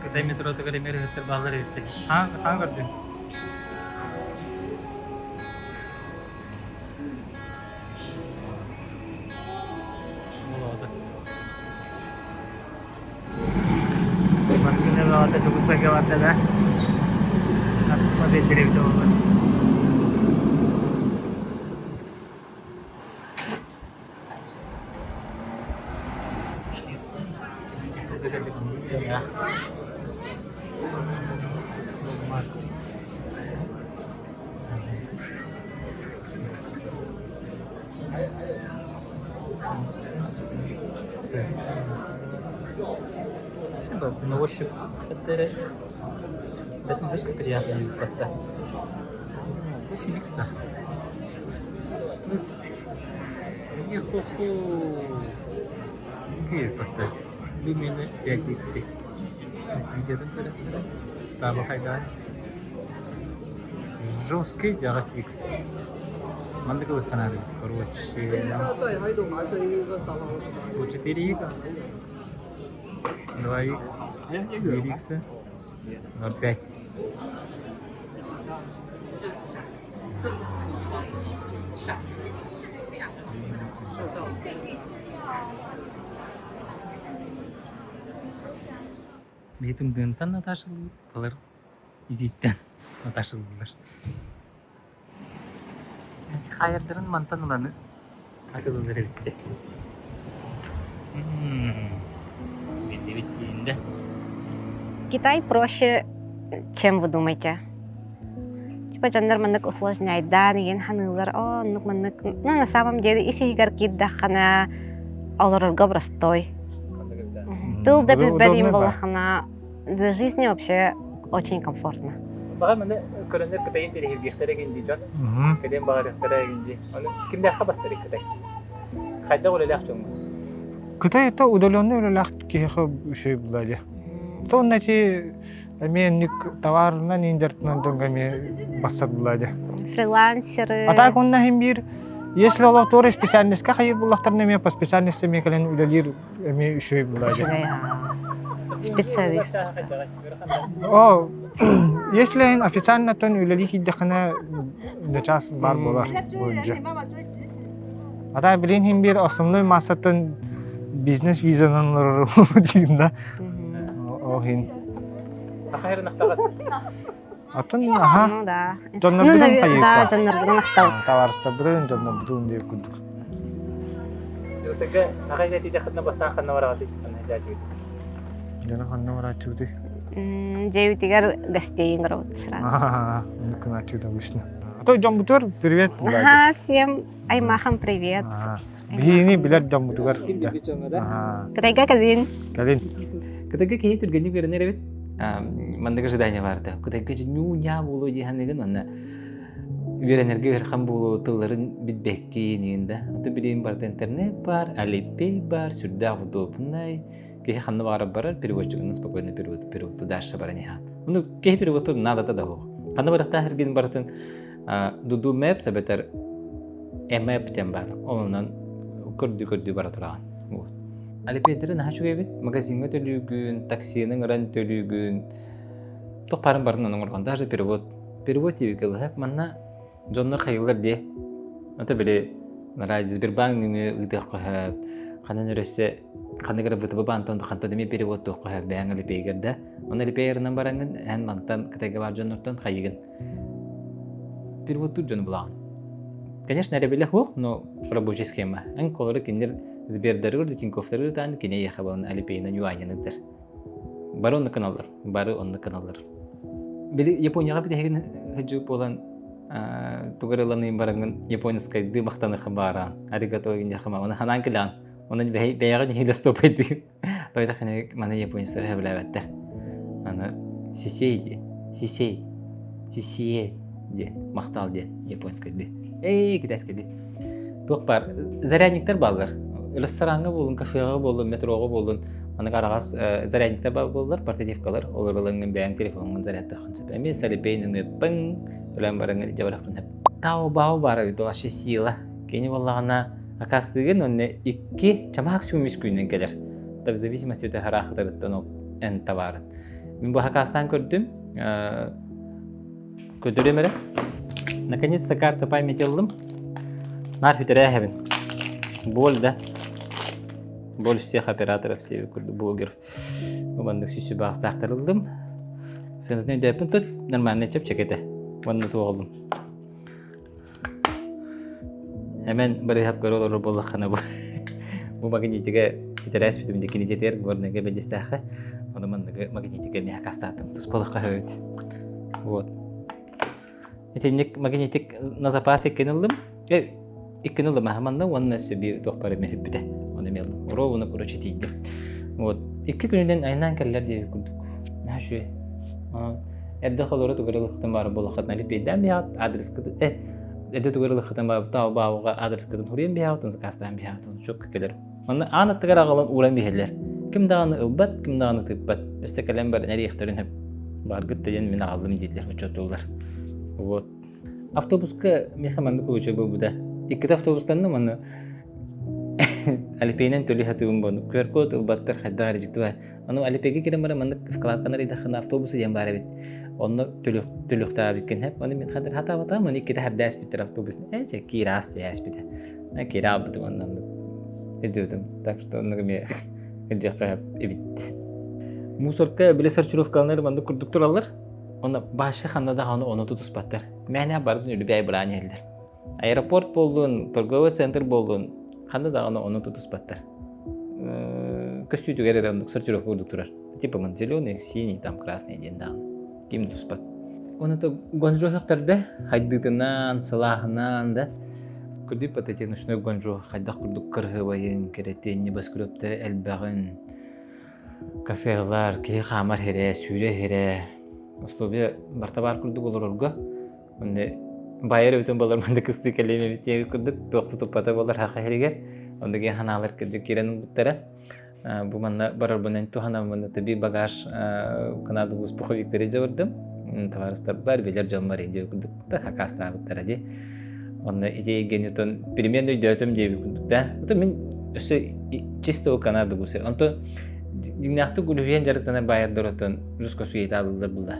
Кытай метрода көлемері өттір бағылар өтті. Қан көрдің? Masih ada waktu cukup saja waktu dah. Aku masih drive tu. Ya. Max. Да, на ощупь это в этом жестко приятно как-то. 8х, да. Ехо-хо. Какие как-то. Люмины 5х. Видео там стало хайда. Жесткий диагаз X. Мандыгалы канал. Короче. 4х. 2х, 4х, 0,5. Бетім дынтан наташылы, қалар изеттен наташылылар. Қайырдырын мантан ұланы атылылар өтті. Китай проще, чем вы думаете. Типа жандар маннык усложняет, да, деген ханылар, маннык, ну на самом деле, если игорки дахана алырырга простой. Тыл да билбедим балахана, для жизни вообще очень комфортно. Бағар мені көрінер Кытайын перегергектері кенде жон, кеден бағар ектері кенде. Оны кімде қабастыр Кытай? Қайда олы ләқ жоң? Кытай это удаленный ролях кихо шей блади. То нати аменник товарна ниндертна донгами басат блади. Фрилансеры. А так он нахимбир. Если лоторы специальность, как я был ахтарными по специальности мне колен удалир ами шей блади. Специалист. О, если официально то удалики дахана на час бар болар бойынша. А так блин химбир основной массатын бизнес визанын дейін да. Охин. Ақайры нақтағат. Атын, аха. Ну да. Жонна Ну, бірін қайық да, бар. жандар бірін ақтау. Таварыста бірін, жонна бірін деп күндік. Жосыға нағайда дейді қадна бастан қадна бараға дейді. Қадна жачы дейді. Жана қанна бар ачуды. Девятигар гостей играют сразу. Ага, нүкін ачуды обычно. А то Джамбутур, привет. Ага, всем аймахам привет. Бейіні білет Джамбутугар. Кытайга кадин. Кәлін. Кытайга кейі түргені көрінер бет. Мандығы жидайны барды. Кытайга жинуя болу дейханныгын, онна үйренерге өрхан болу тылларын бітбекке енігінде. Оты білейін барды интернет бар, Alipay бар, сүрдақ удобный. Кейі ханны бағарап барар, переводчығының спокойно переводу дальше бара нехат. Оны кейі переводу надо да дағу. Handa baraqta hergin baratın Dudu Maps beter map tembar. Ondan kördü bara turağan. Alipedere naha şu evet magazinga tölügün, taksinin ran tölügün. Toparın barın onun organda her perivot gibi hep manna jonlar hayırlar diye. Ata bile naraziz bir bangını ıdık hep. Kanan örese kanı gara vıtıbı bantan kanto demi perivot to hep beyan alipegerde. Ona alipeyerden barangın hen mantan kataga var jonlardan hayıgın. Перевод тут же блан. Конечно, ребята хох, но рабочая схема. Ан колоры киндер Сбердерер Тинькоффтер тан кине яхабан Алипейна юаняныдыр. Бары онны каналлар, бары онны каналлар. Били Японияга бит хеген хаҗу болан тугараланы баранган японскай ды мактаны хабара. Аригато гин яхама оны ханан килан. Оны бәягын хиле стоп этби. Тойда хане мана японецлар хәбләвәттер. Аны сисейди. Сисей де мактал де японскай ды. Китайскай ды. Тохпар зарядниктер баллар. Ресторанга болун, кафега болун, метрога болун, аны карагас зарядниктер боллар, портативкалар, олорланган бәяң телефонун зарядты хынсып. Эми салипейнү пың, үлән бараңга жабыракын хеп. Тау бау бара бит ошы сила. Кени боллагана акастыгын онне 2 чама максимум 3 күннен келер. Да в зависимости от характерыттан эн товарын. Мен бу акастан көрдүм. Көтөрөмөрө. Наконец-то карта памяти алдым. Нар хүтәрәһәбен. Боль всех операторов, блогеров. Бандык сүсү багыста актарылдым. Сынытны дөпүн тут нормально чекете. Ванны туалдым. Hemen bari hep görülür bolakana bu. Bu magnetike titreş bitim dikini jeter görnege bedestahı. Onu mandage magnetike ne kastatım. Tuz bolakka höt. Вот. Etnik magnetik на запасе кинулдым. İkini mahmanda onun nasıl bir doktora mehbide onu meldim. Rovunu kuruşu tiydi. Вот. 2 günden aynan keller diye kurduk. Ne şu? Evde kalora tugarılıktan var bolakatna lipeden bir adres kıdı. Evde tugarılıktan var tav bavuğa adres kıdı. Huriyem bir hatın zakastan bir hatın çok keler. Onu anı tıgarağalan uğran bir heller. Kim dağını ılbat, kim dağını tıbbat. Üste kalem var nereye ihtiyarın hep. Bargıt diyen mini aldım dediler. Uçotullar. Вот. Автобуска мехаманды көчө буда. 2 автобустан маны Алипейнен төлү хатыгым болду. QR-код ылбаттар хаддар жиктиба. Аны Алипейге кирем бара маны вкладканар идахын автобусу ям бара бит. Оны төлүктаа бикен хеп. Аны мен хаддар хата маны 2 хаддас биттер автобус. Кирас яс бит. Кира бит ондан. Эдүүдüm. Так что оны ме жакка бит. Мусорка биле сортировкалар манда курдуктур алар. Оны башы ханада оны тутуспаттар. Мәне бардын үлү бай буран элдер. Аэропорт болдун, торговый центр болдун. Ханада оны тутуспаттар. Костюм герерандык сортировка курдуктурар. Типа ман зелёный, синий, там красный дендан. Ким туспат. Оны то гонжохтарда хайдытынан, салахынан да. Курди патете ночной гонжо хайдах курдук кыргыбайын, керетен, небоскрептер элбагын. Кафелар, ки хамар хере, сүйре хере. Условия бартабар курдук олорорго. Онде байыр бүтүн балар мында кысты келеме битеги курдук. Токту топата балар хака херигер. Ондеге ханалар кырдык киренин буттара. Бу манна барар бунен тухана мында таби багаж канада бус пуховиктери жабырдым. Товарыстар бар белер жолмар иде курдук та хакаста буттара ди. Онда идея генетон переменный дөтөм деп курдук да. Это мен өсө чисто канада бус. Онто дигнахты гулуен жарыктана байыр доротон жуско суета алылар булда.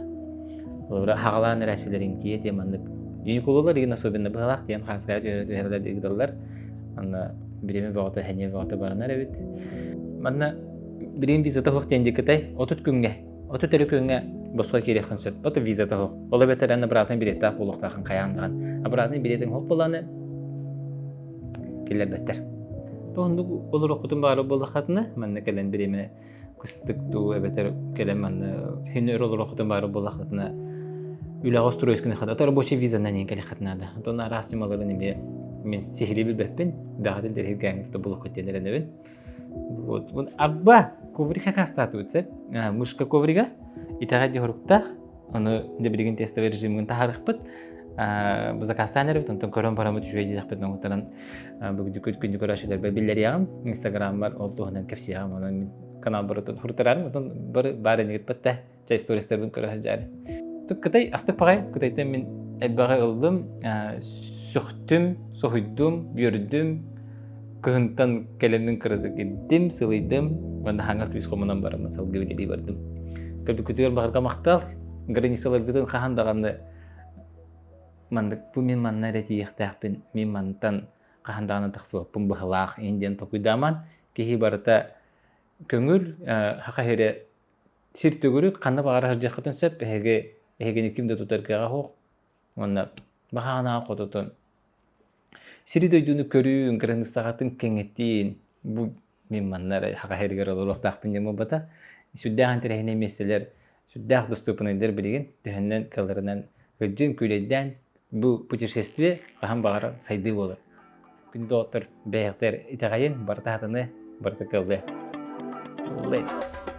Олар хагалан рәшелерин тие темандык. Юникулолар деген особенно балак тем хаская өйрәләр дигдалар. Аны биреме вакыты хәне вакыты барнар бит. Манна бирем визата хохтен дикәтай, 30 күнгә. 30 күнгә босқа кирәк хәнсәт. 30 визата хох. Ола бетер аны братан билетта булыкта хан каяндан. Абратны билетин хох буланы килер бетер. Тондук олар окутун бары булакатны, манна келен биреме кыстыкту бетер келен манна хинер олар окутун бары булакатны. Üle Ostroysk'ın kadar rабочий визадан енгелі қатынады. Оны арас немаларын еме мен сехили білбеппен, дағадын дәрхет гәңгіті бұлық көттелерін өбін. Абба коврига кастаты өтсе, мұшқа коврига, итаға де ғырықтақ, оны дебілген тестовый режимін тағарық бұд, бұза кастанер бұд, онтан көрін парамы түшуе дедіқ бұд, оңғытаран бүгді күнді көрашылар бәбілер яғым, инстаграм бар, ол тұғынан кәпсі яғым, оның канал бұрытын құртарарым, онтан бары негет бұд да, жай стористер бұд көрашыл жары. Тук кытай астык пагай кытайдан мен элбагай ылдым, сүхтүм, сохуйдум, бүйөрдүм, кыһынтан келемин кырды киддим, сылыйдым, мында ханга күз комунан барамын, салгы билеби бардым. Көлбү күтүгөр багырга мактал, границаларгытын кахандаганы мандык бу мен манна рети яхтааппын, мен мантан кахандаганы таксыбаппын быхылаах инден токуйдаман, кихи барыта көңүл хакахере сир төгүрү канна багара жакытын сөп эһеге кимде тутаркага хок, онна бахана кототон сири дөйдүнү көрүүн кырын сагатын кеңеттиин бу мен маннар хакахергер олуктакпын дем бата сүддаган терехине местелер сүддаг доступныйдер билген төһөннөн калырынан гыджын күлейден бу путешествие кахан багара сайды болор. Күндө отур бэйгтер итагайын бартаатыны барта кылды. Let's